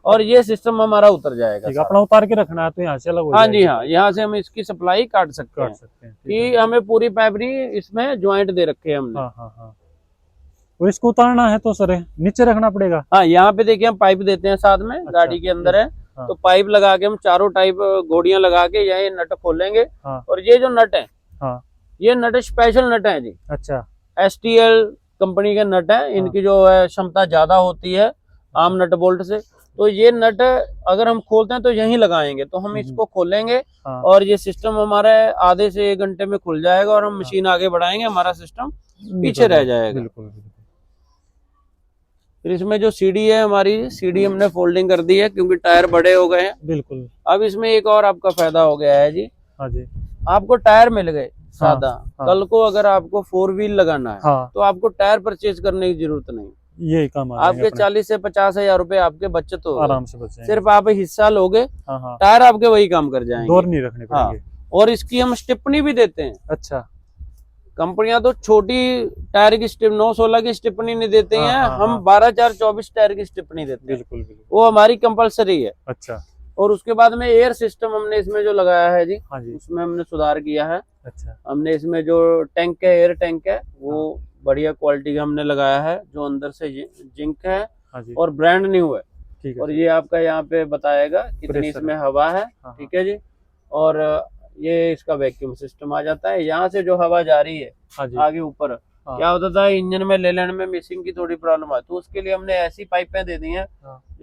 और ये सिस्टम हमारा उतर जाएगा। अपना उतार के रखना है तो यहाँ से अलग हो जाएगा। हाँ जी हाँ, यहाँ से हम इसकी सप्लाई काट सकते हैं कि हमें पूरी पाइपरी इसमें ज्वाइंट दे रखे हैं हमने। और इसको उतारना है तो सर नीचे रखना पड़ेगा? हाँ, यहाँ पे देखिए हम पाइप देते हैं साथ में। अच्छा, गाड़ी के अंदर है। तो पाइप लगा के हम चारों टाइप घोड़ियां लगा के यही नट खोलेंगे। और ये जो नट है, ये नट स्पेशल नट है जी। अच्छा। STL कंपनी के नट है, इनकी जो है क्षमता ज्यादा होती है आम नट बोल्ट से। तो ये नट अगर हम खोलते हैं तो यहीं लगाएंगे, तो हम इसको खोलेंगे और ये सिस्टम हमारा आधे से 1 घंटे में खुल जाएगा और हम मशीन आगे बढ़ाएंगे, हमारा सिस्टम पीछे रह जाएगा। फिर इसमें जो सीडी है, हमारी सीडी हमने फोल्डिंग कर दी है क्योंकि टायर बड़े हो गए हैं। बिल्कुल। अब इसमें एक और आपका फायदा हो गया है जी। हाँ जी। आपको टायर मिल गए सादा। कल को अगर आपको 4 व्हील लगाना है तो आपको टायर परचेज करने की जरूरत नहीं, ये काम आपके 40 से 50 हजार रुपए आपके बचत हो आराम से बचे। सिर्फ आप हिस्सा लोगे, टायर आपके वही काम कर जाएंगे, दौर नहीं रखने पड़ेंगे। और इसकी हम स्टिप्पनी भी देते हैं। अच्छा। कंपनियां तो छोटी टायर की 916 की स्टिप्पनी नहीं देते हैं, हम 12/4/24 टायर की स्टिप्पनी देते हैं। बिल्कुल। वो हमारी कंपलसरी है। अच्छा। और उसके बाद में एयर सिस्टम हमने इसमें जो लगाया है जी, हाँ जी, उसमें हमने सुधार किया है। अच्छा। हमने इसमें जो टैंक है, एयर टैंक है, वो बढ़िया क्वालिटी का हमने लगाया है, जो अंदर से जिंक है और ब्रांड न्यू है। और ये आपका यहाँ पे बताएगा कितनी इसमें हवा है। ठीक है जी। और ये इसका वैक्यूम सिस्टम आ जाता है। यहाँ से जो हवा जा रही है आगे ऊपर, क्या होता था इंजन में ले लेने में मिसिंग की थोड़ी प्रॉब्लम है, तो उसके लिए हमने ऐसी पाइपें दे दी हैं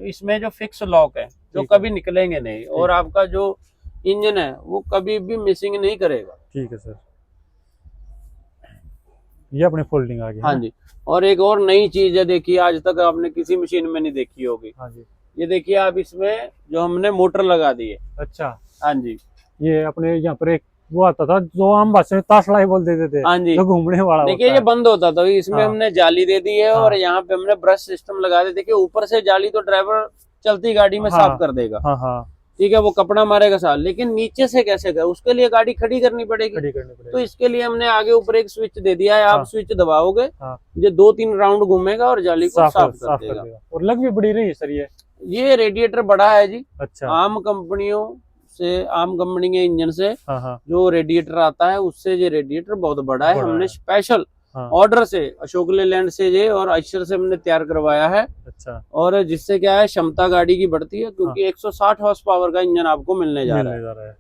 इसमें जो फिक्स लॉक है, जो कभी निकलेंगे नहीं, और आपका जो इंजन है वो कभी भी मिसिंग नहीं करेगा। ठीक है सर। ये अपने फोल्डिंग आ गई। हाँ जी। और एक और नई चीज है, देखिए आज तक आपने किसी मशीन में नहीं देखी होगी। हाँ जी। ये देखिए आप, इसमें जो हमने मोटर लगा दी है। अच्छा। हाँ जी। ये अपने यहाँ पर एक वो आता था जो आम भाषा में ताशलाई बोल देते थे। हाँ जी। जो घूमने वाला देखिए ये बंद होता था, इसमें हमने जाली दे दी है और यहाँ पे हमने ब्रश सिस्टम लगा दिया। देखिए ऊपर से जाली तो ड्राइवर चलती गाड़ी में साफ कर देगा। ठीक है, वो कपड़ा मारेगा साफ, लेकिन नीचे से कैसे कर, उसके लिए गाड़ी खड़ी करनी पड़ेगी। तो इसके लिए हमने आगे ऊपर एक स्विच दे दिया है। आप स्विच दबाओगे, जो 2-3 राउंड घूमेगा और जाली को साफ कर देगा। और लग भी बड़ी रही है सर ये रेडिएटर बड़ा है जी। अच्छा। आम कंपनी के इंजन से जो रेडिएटर आता है उससे ये रेडिएटर बहुत बड़ा है। हमने स्पेशल ऑर्डर से अशोक लेलैंड से ये और आयशर से हमने तैयार करवाया है। अच्छा। और जिससे क्या है, क्षमता गाड़ी की बढ़ती है, क्योंकि 160 हॉर्स पावर का इंजन आपको मिलने जा रहा है।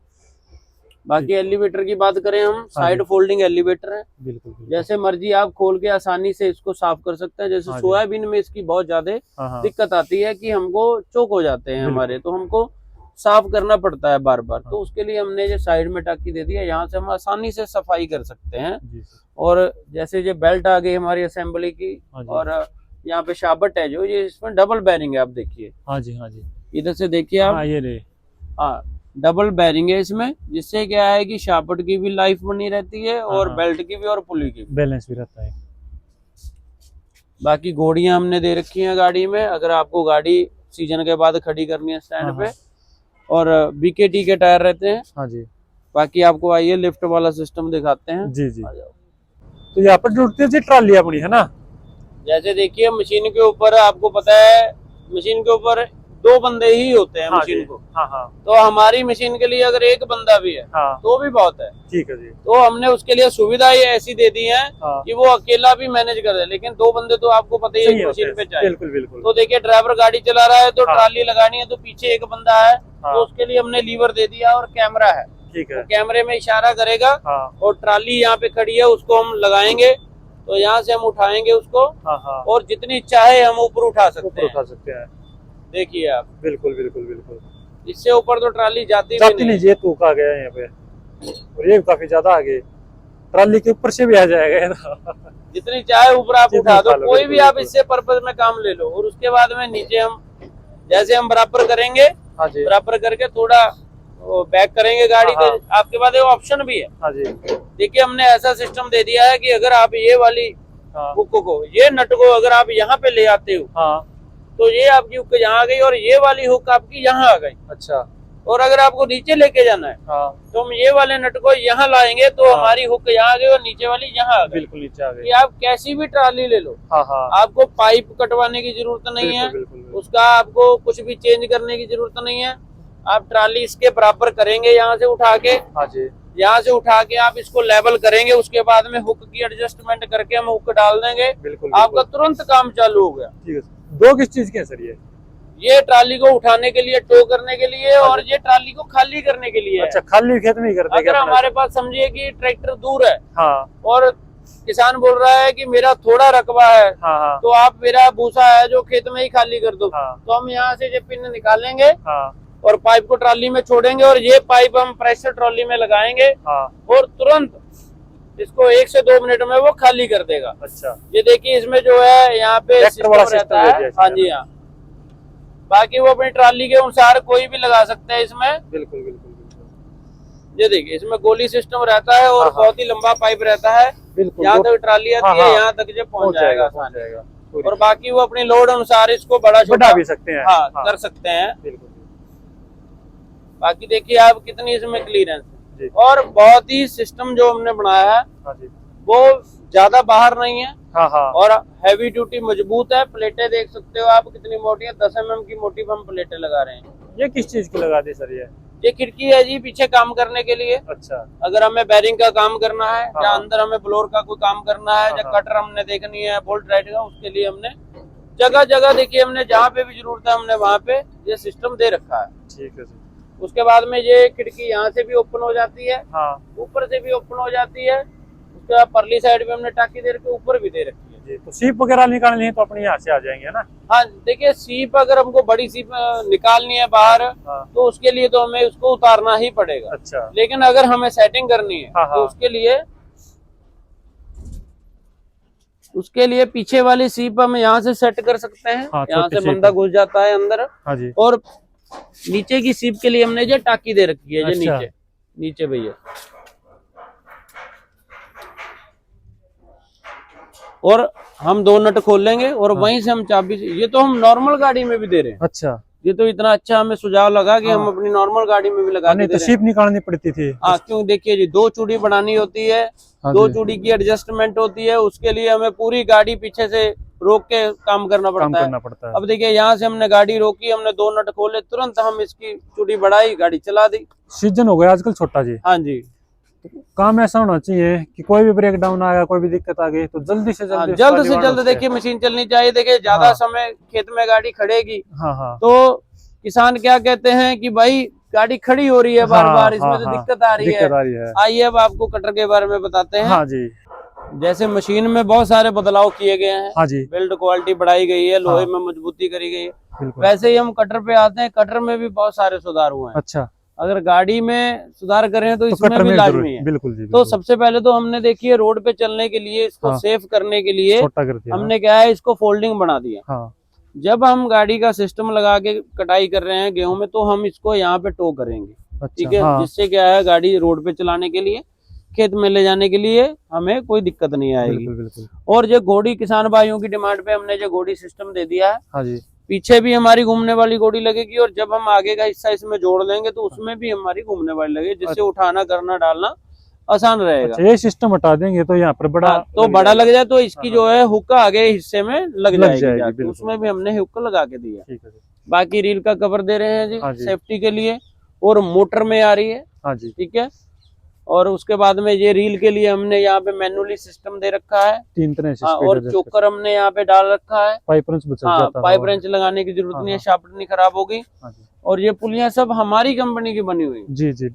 बाकी एलिवेटर की बात करें हम, साइड फोल्डिंग एलिवेटर है। बिल्कुल। जैसे मर्जी आप खोल के आसानी से इसको साफ कर सकते हैं। जैसे सोयाबीन में इसकी बहुत ज्यादा दिक्कत आती है कि हमको चोक हो जाते हैं हमारे, तो हमको साफ करना पड़ता है बार बार। तो उसके लिए हमने जो साइड में टाकी दे दी है, यहाँ से हम आसानी से सफाई कर सकते हैं। और जैसे ये बेल्ट आ गई हमारी असेंबली की, और यहाँ पे शाबट है जो, ये इसमें डबल बैरिंग है। आप देखिए। हाँ जी, हाँ जी। इधर से देखिए आप। हाँ, डबल बैरिंग है इसमें, जिससे क्या है कि शाबट की भी लाइफ बनी रहती है और बेल्ट की भी और पुली की भी, बैलेंस भी रहता है। बाकी घोड़ियां हमने दे रखी हैं गाड़ी में, अगर आपको गाड़ी सीजन के बाद खड़ी करनी है स्टैंड पे। और BKT के टायर रहते हैं। हाँ जी। बाकी आपको आइए लिफ्ट वाला सिस्टम दिखाते हैं। जी जी। तो यहाँ पर जुड़ती है ट्रॉली अपनी, है ना। जैसे देखिए मशीन के ऊपर, आपको पता है मशीन के ऊपर 2 बंदे ही होते हैं मशीन को। तो हमारी मशीन के लिए अगर एक बंदा भी है तो भी बहुत है। ठीक है जी। तो हमने उसके लिए सुविधा ये ऐसी दे दी है कि वो अकेला भी मैनेज कर दे, लेकिन 2 बंदे तो आपको पता ही है मशीन पे चाहिए। बिल्कुल बिल्कुल। तो देखिए ड्राइवर गाड़ी चला रहा है तो ट्रॉली लगानी है, तो पीछे एक बंदा है, तो उसके लिए हमने लीवर दे दिया और कैमरा है। ठीक है। तो कैमरे में इशारा करेगा और ट्रॉली यहाँ पे खड़ी है, उसको हम लगाएंगे तो यहाँ से हम उठाएंगे उसको, और जितनी चाहे हम ऊपर उठा सकते हैं। देखिए आप। बिल्कुल बिल्कुल बिल्कुल। इससे ऊपर तो ट्रॉली जाती नहीं। ये तूक आ गया यहाँ पे, और ये काफी ज्यादा आगे ट्रॉली के ऊपर से भी आ जाएगा। जितनी चाहे ऊपर आप उठा दो, कोई भी आप इससे पर्पज में काम ले लो। और उसके बाद में नीचे हम जैसे हम बराबर करेंगे, बराबर करके थोड़ा बैक करेंगे गाड़ी को, आपके पास एक ऑप्शन भी है। देखिए हमने ऐसा सिस्टम दे दिया है कि अगर आप ये वाली हुक को, ये नट को अगर आप यहाँ पे ले आते हो, तो ये आपकी हुक यहाँ आ गई और ये वाली हुक आपकी यहाँ आ गई। अच्छा। और अगर आपको नीचे लेके जाना है तो हम ये वाले नट को यहाँ लाएंगे, तो हमारी हुक यहाँ आ गई और नीचे वाली यहाँ आ गई। बिल्कुल नीचे आ गई। आप कैसी भी ट्रॉली ले लो, आपको पाइप कटवाने की जरूरत नहीं है, उसका आपको कुछ भी चेंज करने की जरूरत नहीं है। आप ट्रॉली इसके बराबर करेंगे, यहाँ से उठा के, यहाँ से उठा के आप इसको लेवल करेंगे, उसके बाद में हुक की एडजस्टमेंट करके हम हुक डाल देंगे। आपका तुरंत काम चालू हो गया। 2 किस चीज के सर? ये ट्रॉली को उठाने के लिए, टो करने के लिए, और ये ट्रॉली को खाली करने के लिए। अच्छा, खाली खेत में ही करते हैं। अगर हमारे पास समझिए कि ट्रैक्टर दूर है और किसान बोल रहा है कि मेरा थोड़ा रकबा है, हाँ, तो आप मेरा भूसा है जो खेत में ही खाली कर दो, हाँ, तो हम यहाँ से ये पिन निकालेंगे हाँ, और पाइप को ट्रॉली में छोड़ेंगे और ये पाइप हम प्रेशर ट्रॉली में लगाएंगे हाँ, और तुरंत इसको 1 से 2 मिनट में वो खाली कर देगा। अच्छा, ये देखिए इसमें जो है यहाँ पे ट्रैक्टर वाला सिस्टम सिस्टम रहता दे है। दिया हाँ इसमें। जी हाँ, बाकी वो अपनी ट्रॉली के अनुसार कोई भी लगा सकते हैं इसमें। बिल्कुल बिल्कुल बिल्कुल। ये देखिए इसमें गोली सिस्टम रहता है और हाँ, बहुत ही लंबा पाइप रहता है, बिल्कुल यहाँ तक ट्रॉली आती हाँ, है, हाँ, यहाँ तक जो पहुँच जाएगा आसानी। जाएगा। और बाकी वो अपनी लोड अनुसार इसको बड़ा बढ़ा छोटा भी सकते हैं। हाँ, कर सकते हैं। बिल्कुल बाकी देखिए आप कितनी इसमें क्लियरेंस जी। और बहुत ही सिस्टम जो हमने बनाया है हाँ जी, वो ज्यादा बाहर नहीं है हाँ, हाँ, और हैवी ड्यूटी मजबूत है। प्लेटें देख सकते हो आप कितनी मोटी है, 10 mm की मोटी हम प्लेटें लगा रहे हैं। ये किस चीज की लगा दी सर ये खिड़की है जी पीछे काम करने के लिए। अच्छा, अगर हमें बैरिंग का काम करना है या हाँ। अंदर हमें फ्लोर का कोई काम करना है या हाँ। कटर हमने देखनी है बोल्ट राइट का, उसके लिए हमने जगह जगह देखिए हमने जहाँ पे भी जरूरत है हमने वहाँ पे ये सिस्टम दे रखा है। ठीक है जी। उसके बाद में ये खिड़की यहाँ से भी ओपन हो जाती है, हाँ ऊपर से भी ओपन हो जाती है। उसके बाद परली साइड पे हमने टाकी दे रखी है, ऊपर भी दे रखी है जी। तो सीप वगैरह निकालनी है तो अपने यहाँ से आ जाएंगे ना। हाँ देखिए सीप अगर हमको बड़ी सीप निकालनी है बाहर हाँ। तो उसके लिए तो हमें उसको उतारना ही पड़ेगा। अच्छा, लेकिन अगर हमें सेटिंग करनी है हाँ, तो हाँ। उसके लिए पीछे वाली सीप हम यहाँ से सेट कर सकते हैं। हाँ, यहाँ छोटी से सीप बंदा है। घुस जाता है अंदर। हाँ जी। और नीचे की सीप के लिए हमने जो टाकी दे रखी है जो अच्छा। नीचे नीचे भैया, और हम 2 नट खोल लेंगे और हाँ। वहीं से हम चाबी से, ये तो हम नॉर्मल गाड़ी में भी दे रहे हैं। अच्छा, ये तो इतना अच्छा हमें सुझाव लगा कि हम हाँ। अपनी नॉर्मल गाड़ी में भी लगा के नहीं दे तो रहे सीप निकालनी पड़ती थी। हैं। हाँ क्यों देखिए जी 2 चूड़ी बनानी होती है, हाँ 2 जी। चूड़ी की एडजस्टमेंट होती है, उसके लिए हमें पूरी गाड़ी पीछे से रोक के काम करना काम पड़ता है। करना पड़ता है। अब देखिए यहाँ से हमने गाड़ी रोकी, हमने 2 नट खोले, तुरंत हम इसकी चूड़ी बढ़ाई, गाड़ी चला दी। सीजन हो गया आजकल छोटा जी। हाँ जी, काम ऐसा होना चाहिए कि कोई भी ब्रेक डाउन आया, कोई भी दिक्कत आ गई तो जल्दी से हाँ, जल्दी जल्द से जल्द देखिए मशीन चलनी चाहिए। देखिए ज्यादा हाँ। समय खेत में गाड़ी खड़ेगी हाँ हाँ तो किसान क्या कहते हैं कि भाई गाड़ी खड़ी हो रही है बार हाँ, बार, इसमें हाँ, तो हाँ। दिक्कत आ रही दिक्कत आ रही है। आइए अब आपको कटर के बारे में बताते हैं। हाँ जी। जैसे मशीन में बहुत सारे बदलाव किए गए हैं, हाँ जी, बिल्ड क्वालिटी बढ़ाई गई है, लोहे हाँ। में मजबूती करी गई है। बिल्कुल। वैसे ही हम कटर पे आते हैं, कटर में भी बहुत सारे सुधार हुए हैं। अच्छा, अगर गाड़ी में सुधार करें तो इसमें कटर भी में लाजमी जरूर, है। बिल्कुल जी। तो बिल्कुल। सबसे पहले तो हमने देखिए रोड पे चलने के लिए इसको हाँ। सेफ करने के लिए छोटा कर दिया। हमने क्या है इसको फोल्डिंग बना दिया। हाँ जब हम गाड़ी का सिस्टम लगा के कटाई कर रहे हैं गेहूं में तो हम इसको यहाँ पे टो करेंगे, ठीक अच्छा, है। हाँ। जिससे क्या है गाड़ी रोड पे चलाने के लिए, खेत में ले जाने के लिए हमें कोई दिक्कत नहीं आएगी। बिल्कुल बिल्कुल। और जो घोड़ी किसान भाइयों की डिमांड पे हमने जो घोड़ी सिस्टम दे दिया है, हाँ जी, पीछे भी हमारी घूमने वाली घोड़ी लगेगी और जब हम आगे का हिस्सा इसमें जोड़ लेंगे तो उसमें भी हमारी घूमने वाली लगेगी, जिससे उठाना करना डालना आसान रहेगा। अच्छा, ये सिस्टम हटा देंगे तो यहाँ पर बड़ा हाँ, तो बड़ा लग जाए तो इसकी जो है हुक आगे हिस्से में लग जाएगी, जाएगी, बिल्कुल। उसमें भी हमने हुक लगा के दिया। ठीक है जी। बाकी रील का कवर दे रहे हैं हाँ जी जी। सेफ्टी के लिए, और मोटर में आ रही है, हाँ जी, ठीक है। और उसके बाद में ये रील के लिए हमने यहाँ पे मैनुअली सिस्टम दे रखा है। 3 तरह से हाँ, स्पीड और एडजस्ट चोकर हमने यहाँ पे डाल रखा है। पाइप रेंच बचा हाँ, जाता है। पाइप रेंच लगाने की जरूरत नहीं है, शाफ्ट नहीं खराब होगी। हाँ जी, और ये पुलियां सब हमारी कंपनी की बनी हुई जी जी।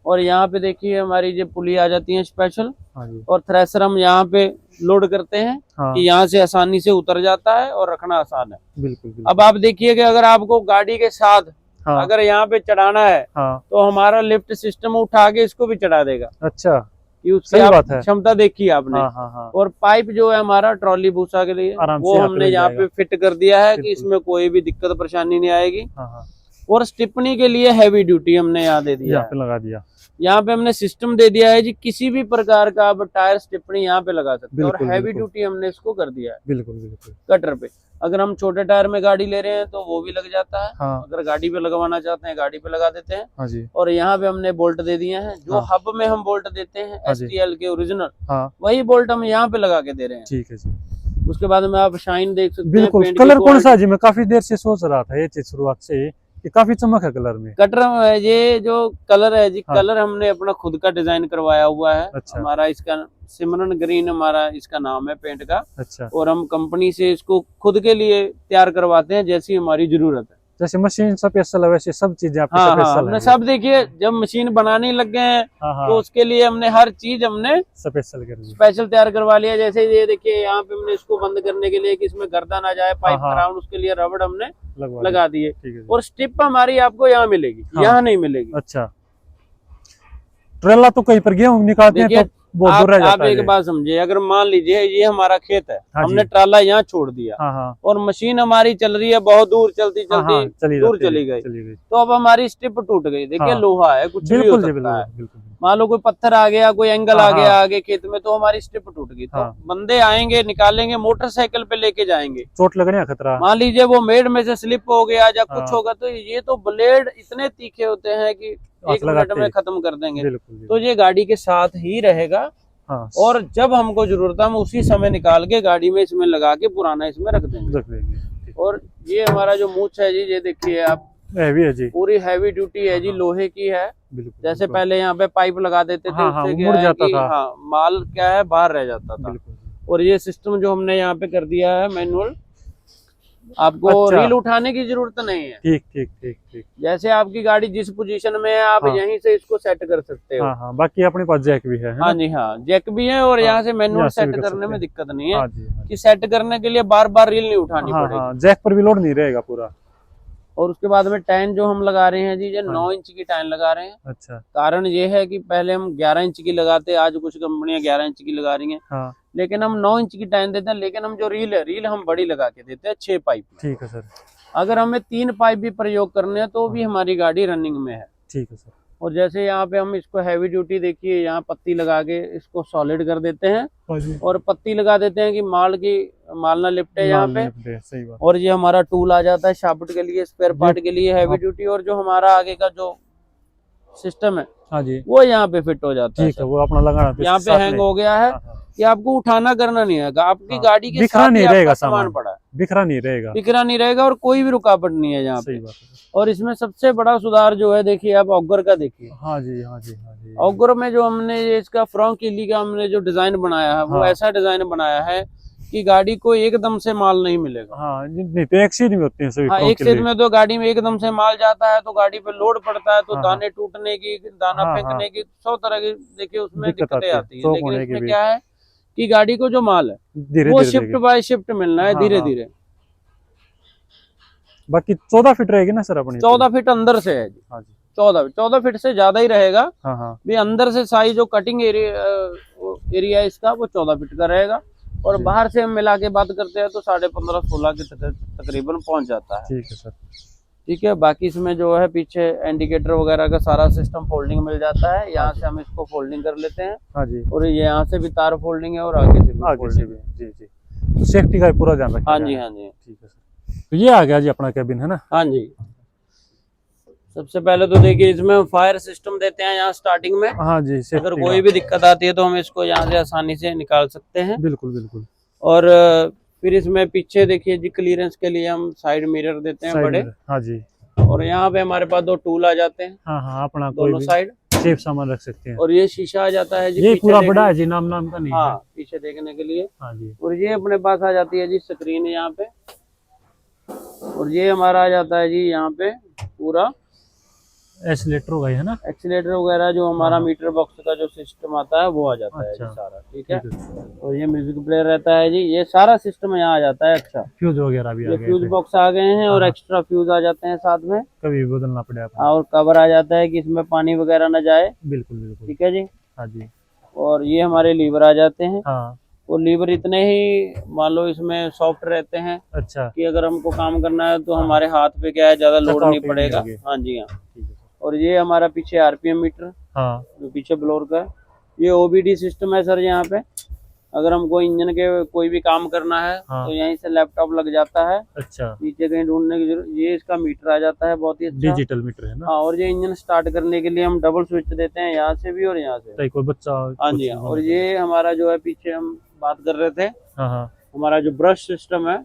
और यहाँ पे देखिए हमारी ये पुलियां आ जाती हैं स्पेशल। हाँ जी, और थ्रेसर हम यहाँ पे लोड करते हैं हाँ कि यहाँ से आसानी से उतर जाता है और रखना आसान है। बिल्कुल बिल्कुल। अब आप देखिए कि अगर आपको गाड़ी के साथ हाँ अगर यहाँ पे चढ़ाना है हाँ, तो हमारा लिफ्ट सिस्टम उठा के इसको भी चढ़ा देगा, अच्छा, कि उसकी सही आप बात है। क्षमता देखी आपने। हाँ हाँ हाँ, और पाइप जो है हमारा ट्रॉली भूसा के लिए आराम वो से यहाँ पे हमने लग यहाँ जाएगा। पे फिट कर दिया है कि बिल्कुल। इसमें कोई भी दिक्कत परेशानी नहीं आएगी। हाँ हाँ, और स्टिपनी के लिए हैवी ड्यूटी हमने यहाँ दे दिया यहाँ है। पे लगा दिया। यहाँ पे हमने सिस्टम दे दिया है जी, किसी भी प्रकार का आप टायर स्टिपनी यहाँ पे लगा सकते हैं। और बिल्कुल, हैवी बिल्कुल। ड्यूटी हमने इसको कर दिया है बिल्कुल बिल्कुल। कटर पे। अगर हम छोटे टायर में गाड़ी ले रहे हैं तो वो भी लग जाता है। हाँ अगर गाड़ी पे लगवाना चाहते हैं गाड़ी पे लगा देते हैं। हाँ जी, और यहाँ पे हमने बोल्ट दे दिए हैं, जो हाँ। हब में हम बोल्ट देते हैं हाँ जी। STL के ओरिजिनल, हाँ वही बोल्ट हम यहाँ पे लगा के दे रहे हैं। ठीक है जी। उसके बाद में आप शाइन देख सकते हैं। बिल्कुल। पेंट की कलर कौन सा क्वालिटी। है जी? मैं काफी देर से सोच रहा था ये चीज शुरुआत से ही, कि काफी चमक है कलर में। कटर ये जो कलर है जी, हाँ। कलर हमने अपना खुद का डिजाइन करवाया हुआ है। अच्छा। हमारा इसका सिमरन ग्रीन हमारा इसका नाम है पेंट का। अच्छा, और हम कंपनी से इसको खुद के लिए तैयार करवाते हैं जैसी हमारी जरूरत है। जैसे मशीन स्पेशल है वैसे सब चीजें आपकी हाँ, स्पेशल हमने सब देखिए जब मशीन बनाने लग गए हैं तो उसके लिए हमने हर चीज हमने स्पेशल कर दी, स्पेशल तैयार करवा लिया। जैसे ये देखिए यहाँ पे हमने इसको बंद करने के लिए कि इसमें गर्दा ना जाए पाइप क्राउन, उसके लिए रबड़ हमने लगा दिए। और स्टिप हमारी आपको यहाँ मिलेगी, यहाँ नहीं मिलेगी। अच्छा, ट्रेला तो कहीं पर गेहूं निकालते हैं तो बहुत दूर रह जाता है। आप एक बात समझिए, अगर मान लीजिए ये हमारा खेत है, हमने ट्राला यहाँ छोड़ दिया और मशीन हमारी चल रही है, बहुत दूर चलती दूर चली गई, तो अब हमारी स्टिप टूट गई। देखिए लोहा है, कुछ भी हो सकता है, मान लो कोई पत्थर आ गया, कोई एंगल आ गया आगे खेत में, तो हमारी स्टिप टूट गई। तो बंदे आएंगे, निकालेंगे, मोटरसाइकिल पे लेके जाएंगे, चोट लगने का खतरा। मान लीजिए वो मेड़ में से स्लिप हो गया या कुछ होगा, तो ये तो ब्लेड इतने तीखे होते हैं कि 1 मिनट में खत्म कर देंगे। तो ये गाड़ी के साथ ही रहेगा। और जब हमको जरूरत है हम उसी समय निकाल के गाड़ी में इसमें लगा के पुराना इसमें रख देंगे। और ये हमारा जो मूछ है जी, ये देखिए आप, हैवी है जी, पूरी हैवी ड्यूटी है जी, लोहे की है। जैसे पहले यहाँ पे पाइप लगा देते थे, उससे क्या है कि माल क्या है बाहर रह जाता था। और ये सिस्टम जो हमने यहाँ पे कर दिया है मैनुअल, आपको रील उठाने की जरूरत नहीं है। ठीक ठीक ठीक ठीक, जैसे आपकी गाड़ी जिस पोजीशन में है आप यहीं से इसको सेट कर सकते हो। बाकी अपने पास जैक भी है। हाँ जी, हाँ जैक भी है। और यहाँ से मैनुअल सेट करने में दिक्कत नहीं है कि सेट करने के लिए बार बार रील नहीं उठानी पड़ेगी। जैक पर भी लोड नहीं रहेगा पूरा। और उसके बाद में टाइन जो हम लगा रहे हैं जी, ये 9 इंच की टाइन लगा रहे हैं। अच्छा, कारण ये है कि पहले हम 11 इंच की लगाते, आज कुछ कंपनियां 11 इंच की लगा रही हैं। लेकिन हम 9 इंच की टाइन देते हैं। लेकिन हम जो रील है, रील हम बड़ी लगा के देते हैं, 6 पाइप। ठीक है सर। अगर हमें 3 पाइप भी प्रयोग करने हैं तो भी हमारी गाड़ी रनिंग में है। ठीक है सर। और जैसे यहाँ पे हम इसको हैवी ड्यूटी, देखिए यहाँ पत्ती लगा के इसको सॉलिड कर देते हैं और पत्ती लगा देते हैं कि माल ना लिपटे यहाँ पे। सही बात। और ये हमारा टूल आ जाता है शाफ्ट के लिए, स्पेयर पार्ट के लिए हैवी ड्यूटी। और जो हमारा आगे का जो सिस्टम है, हाँ जी, वो यहाँ पे फिट हो जाता है। वो अपना लगाना, यहाँ पे हैंग हो गया है कि आपको उठाना करना नहीं है, आपकी गाड़ी के साथ नहीं रहेगा, सामान पड़ा है, बिखरा नहीं रहेगा और कोई भी रुकावट नहीं है यहाँ पे। और इसमें सबसे बड़ा सुधार जो है, देखिए आप ऑगर का देखिए। हाँ जी, हाँ जी, हाँ जी। ऑगर में जो हमने इसका फ्रंट किली का हमने जो डिजाइन बनाया है, वो ऐसा डिजाइन बनाया है कि गाड़ी को एकदम से माल नहीं मिलेगा। हाँ, नहीं तो एक सीध में होते हैं सभी। एक सीध में तो गाड़ी में एकदम से माल जाता है तो गाड़ी पे लोड पड़ता है, तो दाने टूटने की, दाना फेंकने की 100 तरह की देखिए उसमें दिक्कतें आती है। लेकिन इसमें क्या है कि गाड़ी को जो माल है वो शिफ्ट बाय शिफ्ट मिलना है, धीरे धीरे। बाकी 14 फीट रहेगी ना सर अपनी? 14 फीट अंदर से है जी। हाँ जी, 14 फीट से ज्यादा ही रहेगा। भी अंदर से साइज जो कटिंग एरिया इसका वो 14 फीट का रहेगा। और बाहर से हम मिला के बात करते हैं तो 15.5-16 के तकरीबन पहुंच जाता है। ठीक है सर। ठीक है। बाकी इसमें जो है पीछे इंडिकेटर वगैरह का सारा सिस्टम फोल्डिंग मिल जाता है। यहाँ से हम इसको फोल्डिंग कर लेते हैं। हाँ जी। और ये यहाँ से भी तार फोल्डिंग है और आगे से भी फोल्डिंग है। जी जी, तो सेफ्टी का पूरा ध्यान रखिए। हाँ जी, हाँ जी। ठीक है सर। तो ये आ गया जी अपना कैबिन, है ना? हाँ जी। सबसे पहले तो देखिए इसमें हम फायर सिस्टम देते हैं यहाँ स्टार्टिंग में। हाँ जी, अगर कोई भी दिक्कत आती है तो हम इसको यहाँ से आसानी से निकाल सकते हैं। बिल्कुल बिल्कुल। और फिर इसमें पीछे देखिए जी क्लियरेंस के लिए हम साइड मिरर देते हैं बड़े। हाँ जी। और यहाँ पे हमारे पास 2 टूल आ जाते हैं। हाँ, अपना दोनों साइड सेफ सामान रख सकते हैं। और ये शीशा आ जाता है जी, ये पूरा बड़ा है जी, नाम का नहीं। हाँ, पीछे देखने के लिए। हाँ जी। और ये अपने पास आ जाती है जी स्क्रीन यहाँ पे। और ये हमारा आ जाता है जी यहाँ पे पूरा एक्सीलेटर होगा, है ना? एक्सीलेटर वगैरह जो हमारा मीटर बॉक्स का जो सिस्टम आता है वो आ जाता है जी सारा। ठीक है। और ये म्यूजिक प्लेयर रहता है जी, ये सारा सिस्टम यहाँ आ जाता है। अच्छा, फ्यूज वगैरह भी आ गए, फ्यूज बॉक्स आ गए हैं और एक्स्ट्रा फ्यूज आ जाते हैं साथ में, कभी बदलना पड़े। और कवर आ जाता है कि इसमें पानी वगैरह न जाए। बिल्कुल बिल्कुल। ठीक है जी। हाँ जी। और ये हमारे लीवर आ जाते हैं। हाँ। और लीवर इतने ही मान लो इसमें सॉफ्ट रहते हैं। अच्छा, कि अगर हमको काम करना है तो हमारे हाथ पे क्या है, ज्यादा लोड नहीं पड़ेगा। हाँ जी, हाँ। और ये हमारा पीछे आरपीएम मीटर, हाँ, जो पीछे ब्लोर का, ये ओबीडी सिस्टम है सर। यहाँ पे अगर हमको इंजन के कोई भी काम करना है तो यहीं से लैपटॉप लग जाता है। अच्छा, नीचे कहीं ढूंढने की जरूरत, ये इसका मीटर आ जाता है, बहुत ही अच्छा डिजिटल मीटर है ना। हाँ। और ये इंजन स्टार्ट करने के लिए हम डबल स्विच देते हैं, यहाँ से भी और यहाँ से, कोई बच्चा। हाँ जी। और ये हमारा जो है पीछे हम बात कर रहे थे, हमारा जो ब्रश सिस्टम है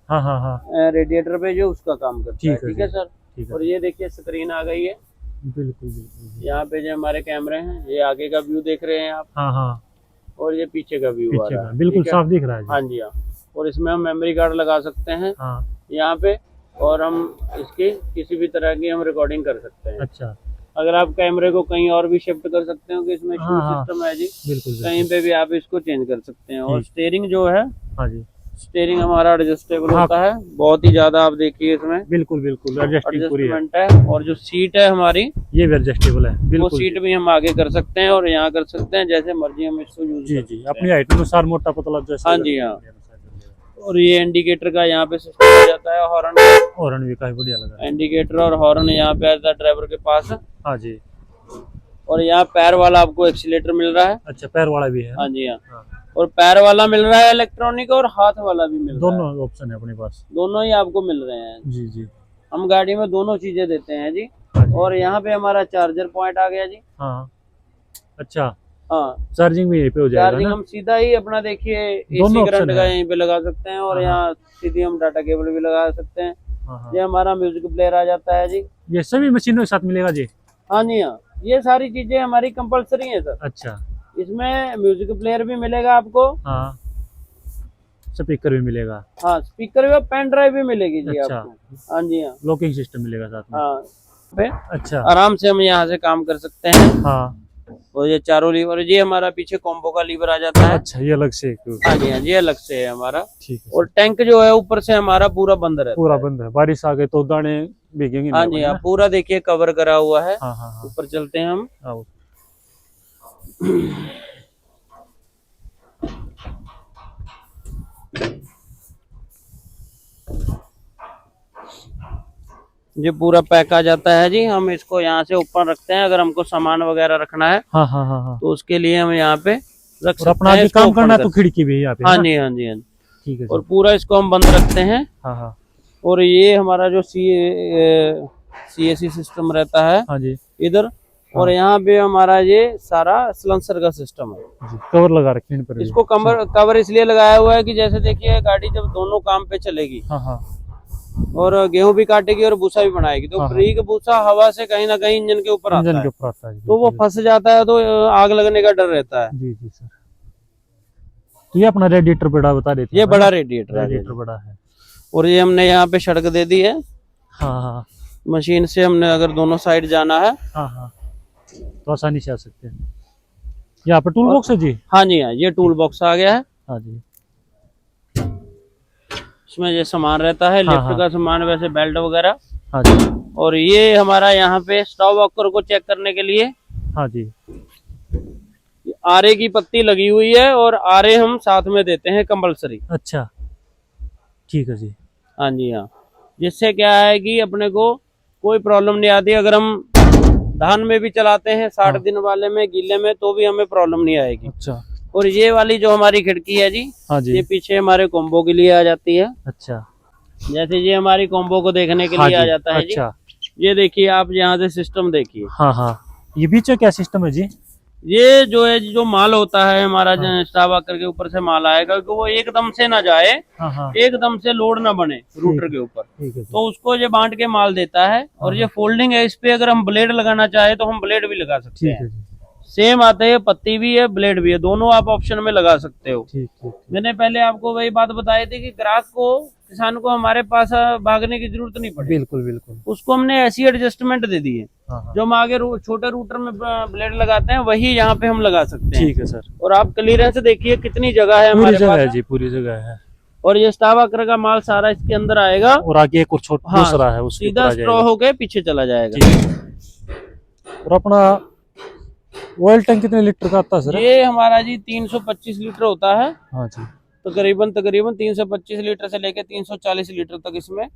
रेडिएटर पे, जो उसका काम करता है। ठीक है सर। और ये देखिए स्क्रीन आ गई है। बिल्कुल बिल्कुल। यहाँ पे जो हमारे कैमरे हैं, ये आगे का व्यू देख रहे हैं आप। हाँ। और ये पीछे का व्यू आ रहा है, बिल्कुल साफ दिख रहा है। हाँ जी, हाँ। और इसमें हम मेमोरी कार्ड लगा सकते हैं यहाँ पे। और हम इसकी किसी भी तरह की हम रिकॉर्डिंग कर सकते हैं। अच्छा, अगर आप कैमरे को कहीं और भी शिफ्ट कर सकते हो कि इसमें शू हाँ, सिस्टम है जी, बिल्कुल कहीं पे भी आप इसको चेंज कर सकते हैं। और ठीक। स्टीयरिंग जो है, हाँ जी, स्टीयरिंग हमारा एडजस्टेबल हाँ, होता है, बहुत ही ज्यादा। आप देखिए इसमें बिल्कुल बिल्कुल एडजस्टिंग पूरी है। एडजस्टमेंट है। और जो सीट है हमारी, ये भी एडजस्टेबल है, वो बिल्कुल। सीट भी हम आगे कर सकते हैं और यहाँ कर सकते हैं, जैसे मर्जी हम इसको यूज जी कर जी, सकते अपनी हैं। हाइट अनुसार मोटा पतला जैसे। हाँ जी, हाँ। और ये इंडिकेटर का यहाँ पे सिस्टम आ जाता है, हॉर्न का। हॉर्न भी काफी बढ़िया लगा। इंडिकेटर और हॉर्न यहाँ पे आता है ड्राइवर के पास। हाँ जी। और यहाँ पैर वाला आपको एक्सीलेटर मिल रहा है। अच्छा, पैर वाला भी है। हाँ जी, हाँ। हाँ। और पैर वाला मिल रहा है इलेक्ट्रॉनिक, और हाथ वाला भी मिल रहा है। दोनों ऑप्शन है अपने पास। दोनों ही आपको मिल रहे हैं जी जी। हम गाड़ी में दोनों चीजें देते हैं जी। और यहाँ पे हमारा चार्जर पॉइंट आ गया जी। हाँ, अच्छा, हाँ, चार्जिंग भी यहीं पे हो जाएगा चार्जिंग ना? हम सीधा ही अपना देखिए दोनों एसी करंट option का है। यहीं पे लगा सकते हैं, और हाँ, यहाँ सीधी हम डाटा केबल भी लगा सकते हैं। हाँ, हाँ। ये हमारा म्यूजिक प्लेयर आ जाता है जी। ये सभी मशीनों के साथ मिलेगा जी? हाँ जी, हाँ। ये सारी चीजें हमारी कंपलसरी है सर। अच्छा, इसमें म्यूजिक प्लेयर भी मिलेगा आपको। हाँ, स्पीकर भी मिलेगा। हाँ, स्पीकर भी, पेन ड्राइव भी मिलेगी जी अच्छा। आपको। हाँ जी, हाँ। लॉकिंग सिस्टम मिलेगा साथ में। हाँ, पे अच्छा, आराम से हम यहाँ से काम कर सकते हैं। हाँ। और ये चारों लीवर, ये हमारा पीछे कॉम्बो का लीवर आ जाता है। अच्छा, ये अलग से हाँ जी, हाँ, ये अलग से है हमारा। ठीक है। और टैंक जो है ऊपर से हमारा पूरा बंद रहता है। पूरा बंद है, बारिश आ गई तो दाने भीगेंगे हाँ नहीं जी, ना? हाँ, पूरा देखिए कवर करा हुआ है। हाँ हाँ हाँ। ऊपर चलते हैं हम। आओ। ये पूरा पैक आ जाता है जी। हम इसको यहाँ से ऊपर रखते हैं, अगर हमको सामान वगैरह रखना है हाँ हाँ हाँ हाँ। तो उसके लिए हम यहाँ पे रख और सकते अपना हैं। भी इसको काम open करना है कर तो खिड़की भी है यहाँ पे, हाँ है ना? जी, हाँ जी, हाँ जी। ठीक है और जी। पूरा इसको हम बंद रखते हैं। हाँ हाँ और ये हमारा जो CAC सिस्टम रहता है हाँ जी। इधर। और यहाँ पे हमारा ये सारा सलेंसर का सिस्टम है जी, कवर लगा रखे हैं इन पर भी। इसको कवर इसलिए लगाया हुआ है कि जैसे देखिए गाड़ी जब दोनों काम पे चलेगी, हाँ हाँ और गेहूं भी काटेगी और भूसा भी बनाएगी, तो हाँ, ब्रीक भूसा हवा से कहीं ना कहीं इंजन के ऊपर आता इंजन है, के ऊपर आता है जी, तो वो जी, फंस जाता है, तो आग लगने का डर रहता है। जी जी सर। तो ये अपना रेडिएटर बड़ा बता देते ये बड़ा रेडिएटर है। रेडिएटर बड़ा है। और ये हमने यहाँ पे सड़क दे दी है। हाँ हाँ मशीन से हमने अगर दोनों साइड जाना है, हाँ हाँ, तो आसानी से आ सकते हैं। यहाँ पे टूल बॉक्स है जी? हाँ जी, हाँ, ये टूल बॉक्स आ गया है। हाँ जी। इसमें ये सामान रहता है, हाँ, लिफ्ट हाँ। का सामान, वैसे बेल्ट वगैरह। हाँ जी। और ये हमारा यहाँ पे स्टॉप वॉकर को चेक करने के लिए हाँ जी। आरे की पत्ती लगी हुई है, और आरे हम साथ में देते हैं कंपलसरी। अच्छा, ठीक है जी। हाँ जी, हाँ। जिससे क्या है कि अपने को कोई प्रॉब्लम नहीं आती। अगर हम धान में भी चलाते हैं 60 दिन वाले में, गीले में, तो भी हमें प्रॉब्लम नहीं आएगी। अच्छा। और ये वाली जो हमारी खिड़की है जी, हाँ जी। ये पीछे हमारे कॉम्बो के लिए आ जाती है। अच्छा। जैसे ये हमारी कॉम्बो को देखने के हाँ लिए जी, आ जाता है अच्छा। जी। ये देखिए आप यहाँ से सिस्टम देखिए। हाँ हाँ, ये बीच क्या सिस्टम है जी? ये जो है, जो माल होता है हमारा, हाँ। स्टावा करके ऊपर से माल आएगा, कि वो एकदम से ना जाए, हाँ हाँ, एकदम से लोड ना बने रूटर के ऊपर, ठीक है जी। तो उसको ये बांट के माल देता है। और ये फोल्डिंग है, इस पे अगर हम ब्लेड लगाना चाहे तो हम ब्लेड भी लगा सकते ठीक हैं। है जी। सेम आते हैं, पत्ती भी है, ब्लेड भी है, दोनों आप ऑप्शन में लगा सकते हो। ठीक ठीक। मैंने पहले आपको वही बात बताई थी कि ग्राहक को, किसान को हमारे पास भागने की जरूरत नहीं पड़ी। बिल्कुल बिल्कुल। उसको हमने ऐसी एडजस्टमेंट दे दी है। हाँ हाँ, जो हम आगे छोटे रूटर में ब्लेड लगाते हैं, वही यहाँ पे हम लगा सकते हैं। ठीक है सर। और आप क्लियरेंस देखिए कितनी जगह है पूरी हमारे जगह है पास। जी, पूरी जगह है। और ये स्टावाकर का माल सारा इसके अंदर आएगा, और आगे एक और छोटा हाँ, दूसरा है, उसके ऊपर सीधा आ स्ट्रॉ जाएगा। होके पीछे चला जाएगा। ठीक है। और अपना ऑयल टैंक कितने लीटर का आता है सर? ये हमारा जी 325 लीटर होता है। हाँ जी। तकरीबन 325 लीटर से लेके 340 लीटर तक इसमें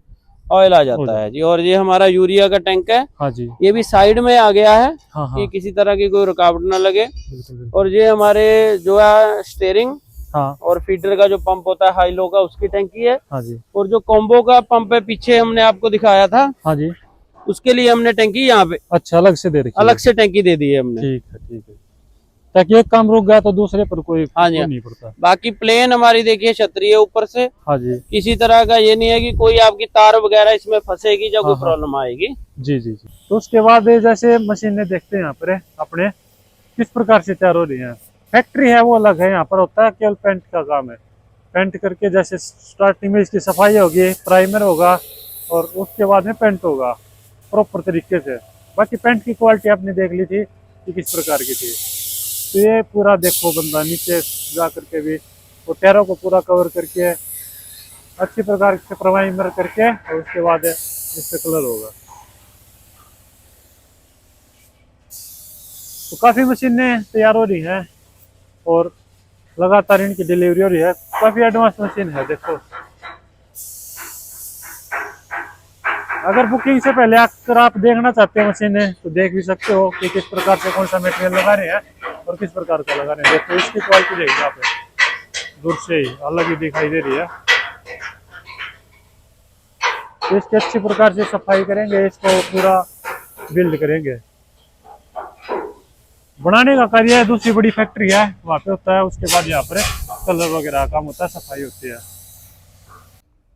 ऑयल आ जाता है जी। और ये हमारा यूरिया का टैंक है। हाँ जी। ये भी साइड में आ गया है, हाँ हाँ, कि किसी तरह की कोई रुकावट ना लगे। बिल्कुल बिल्कुल। और ये हमारे जो है स्टीयरिंग हाँ और फीडर का जो पंप होता है हाई लो का, उसकी टंकी है। हाँ जी। और जो कॉम्बो का पंप है, पीछे हमने आपको दिखाया था, हाँ जी। उसके लिए हमने टंकी यहाँ पे अच्छा, अलग से दे रखी है। अलग से टंकी दे दी है हमने। ठीक है ठीक है, ताकि एक काम रुक गया तो दूसरे पर कोई हाँ जी, नहीं पड़ता। बाकी प्लेन हमारी देखिए छतरी है ऊपर से। हाँ जी। किसी तरह का ये नहीं है कि कोई आपकी तार वगैरह इसमें फंसेगी या कोई हाँ। प्रॉब्लम आएगी। जी जी जी। तो उसके बाद ये जैसे मशीनें देखते हैं यहाँ पर अपने किस प्रकार से तैयार हो रही है। फैक्ट्री है वो अलग है, यहाँ पर होता है केवल पेंट का काम है। पेंट करके जैसे स्टार्टिंग में इसकी सफाई होगी, प्राइमर होगा, और उसके बाद में पेंट होगा प्रॉपर तरीके से। बाकी पेंट की क्वालिटी आपने देख ली थी कि किस प्रकार की थी। तो ये पूरा देखो बंदा नीचे जा करके भी वो टायरों को पूरा कवर करके अच्छी प्रकार से प्राइमर करके और उसके बाद इस पे कलर होगा। तो काफ़ी मशीनें तैयार हो रही हैं और लगातार इनकी डिलीवरी हो रही है। काफ़ी एडवांस मशीन है। देखो अगर बुकिंग से पहले अगर आप देखना चाहते हो मशीनें तो देख भी सकते हो कि किस प्रकार से कौन सा मटेरियल लगा रहे हैं और किस प्रकार का लगा रहे हैं। देखो इसकी क्वालिटी देखिए आप दूर से ही अलग ही दिखाई दे रही है। तो इसकी अच्छी प्रकार से सफाई करेंगे, इसको पूरा बिल्ड करेंगे। बनाने का कार्य दूसरी बड़ी फैक्ट्री है वहाँ पे होता है, उसके बाद यहाँ पर कलर वगैरह काम होता है, सफाई होती है।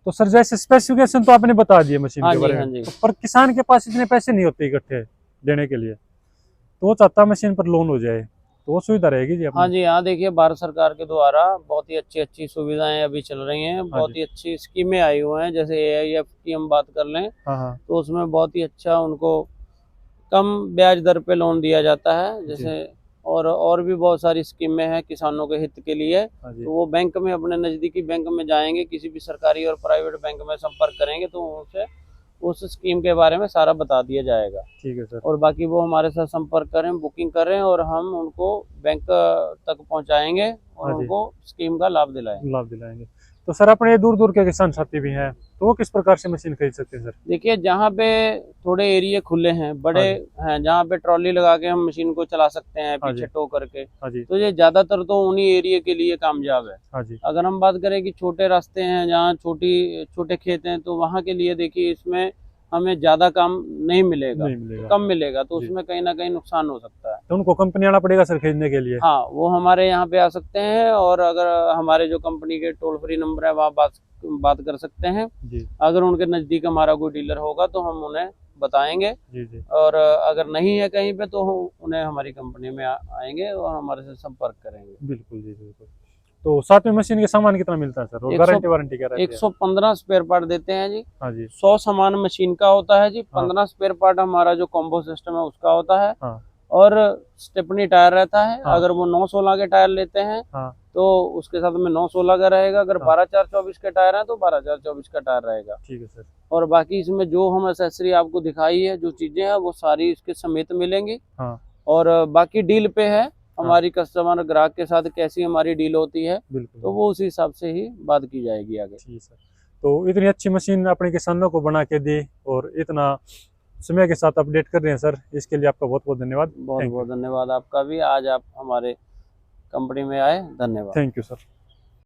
तो सर जैसे स्पेसिफिकेशन तो आपने बता दिए मशीन के बारे में, तो पर किसान के पास इतने पैसे नहीं होते इकट्ठे देने के लिए, तो वो चाहता मशीन पर लोन हो जाए तो वो सुविधा रहेगी जी? हाँ जी, यहाँ देखिए भारत सरकार के द्वारा बहुत ही अच्छी अच्छी सुविधाएं अभी चल रही हैं, बहुत ही अच्छी स्कीमें आई हुई हैं। जैसे AIF की हम बात कर लें तो उसमें बहुत ही अच्छा उनको कम ब्याज दर पे लोन दिया जाता है। जैसे और भी बहुत सारी स्कीमें हैं किसानों के हित के लिए। तो वो बैंक में अपने नज़दीकी बैंक में जाएंगे, किसी भी सरकारी और प्राइवेट बैंक में संपर्क करेंगे तो उनसे उस स्कीम के बारे में सारा बता दिया जाएगा। ठीक है सर। और बाकी वो हमारे साथ संपर्क करें, बुकिंग करें और हम उनको बैंक तक पहुंचाएंगे और उनको स्कीम का लाभ दिलाएंगे। तो सर अपने दूर दूर के किसान साथी भी हैं तो वो किस प्रकार से मशीन खरीद सकते हैं सर? देखिए जहाँ पे थोड़े एरिया खुले हैं, बड़े हैं, जहाँ पे ट्रॉली लगा के हम मशीन को चला सकते हैं पीछे टो करके, तो ये ज्यादातर तो उन्हीं एरिया के लिए कामयाब है। अगर हम बात करें कि छोटे रास्ते हैं जहाँ छोटे खेत हैं तो वहाँ के लिए देखिए इसमें हमें ज्यादा काम नहीं मिलेगा, कम मिलेगा, तो उसमें कहीं ना कहीं नुकसान हो सकता है। तो उनको कंपनी आना पड़ेगा सर खरीदने के लिए? हाँ, वो हमारे यहाँ पे आ सकते हैं और अगर हमारे जो कंपनी के टोल फ्री नंबर है वहाँ बात कर सकते हैं जी। अगर उनके नजदीक हमारा कोई डीलर होगा तो हम उन्हें बताएंगे जी। और अगर नहीं है कहीं पे तो उन्हें हमारी कंपनी में आएंगे और हमारे से संपर्क करेंगे। बिल्कुल जी, बिल्कुल। तो साथ में मशीन के सामान कितना मिलता है सर और गारंटी वारंटी क्या रहती है? 115 स्पेयर पार्ट देते हैं जी। हाँ जी। 100 सामान मशीन का होता है जी। 15 स्पेयर पार्ट हमारा जो कॉम्बो सिस्टम है उसका होता है। और स्टेपनी टायर रहता है। अगर वो 916 के टायर लेते हैं तो उसके साथ में 916 का रहेगा। अगर 12424 के टायर है तो 12424 का टायर रहेगा। ठीक है सर। और बाकी इसमें जो हम एक्सेसरी आपको दिखाई है, जो चीजें हैं वो सारी इसके समेत मिलेंगी। और बाकी डील पे है हमारी कस्टमर ग्राहक के साथ कैसी हमारी डील होती है तो वो उसी हिसाब से ही बात की जाएगी आगे। ठीक सर। तो इतनी अच्छी मशीन अपने किसानों को बना के दी और इतना समय के साथ अपडेट कर रहे हैं सर, इसके लिए आपका बहुत बहुत धन्यवाद। बहुत बहुत धन्यवाद आपका भी, आज आप हमारे कंपनी में आए, धन्यवाद। Thank you sir.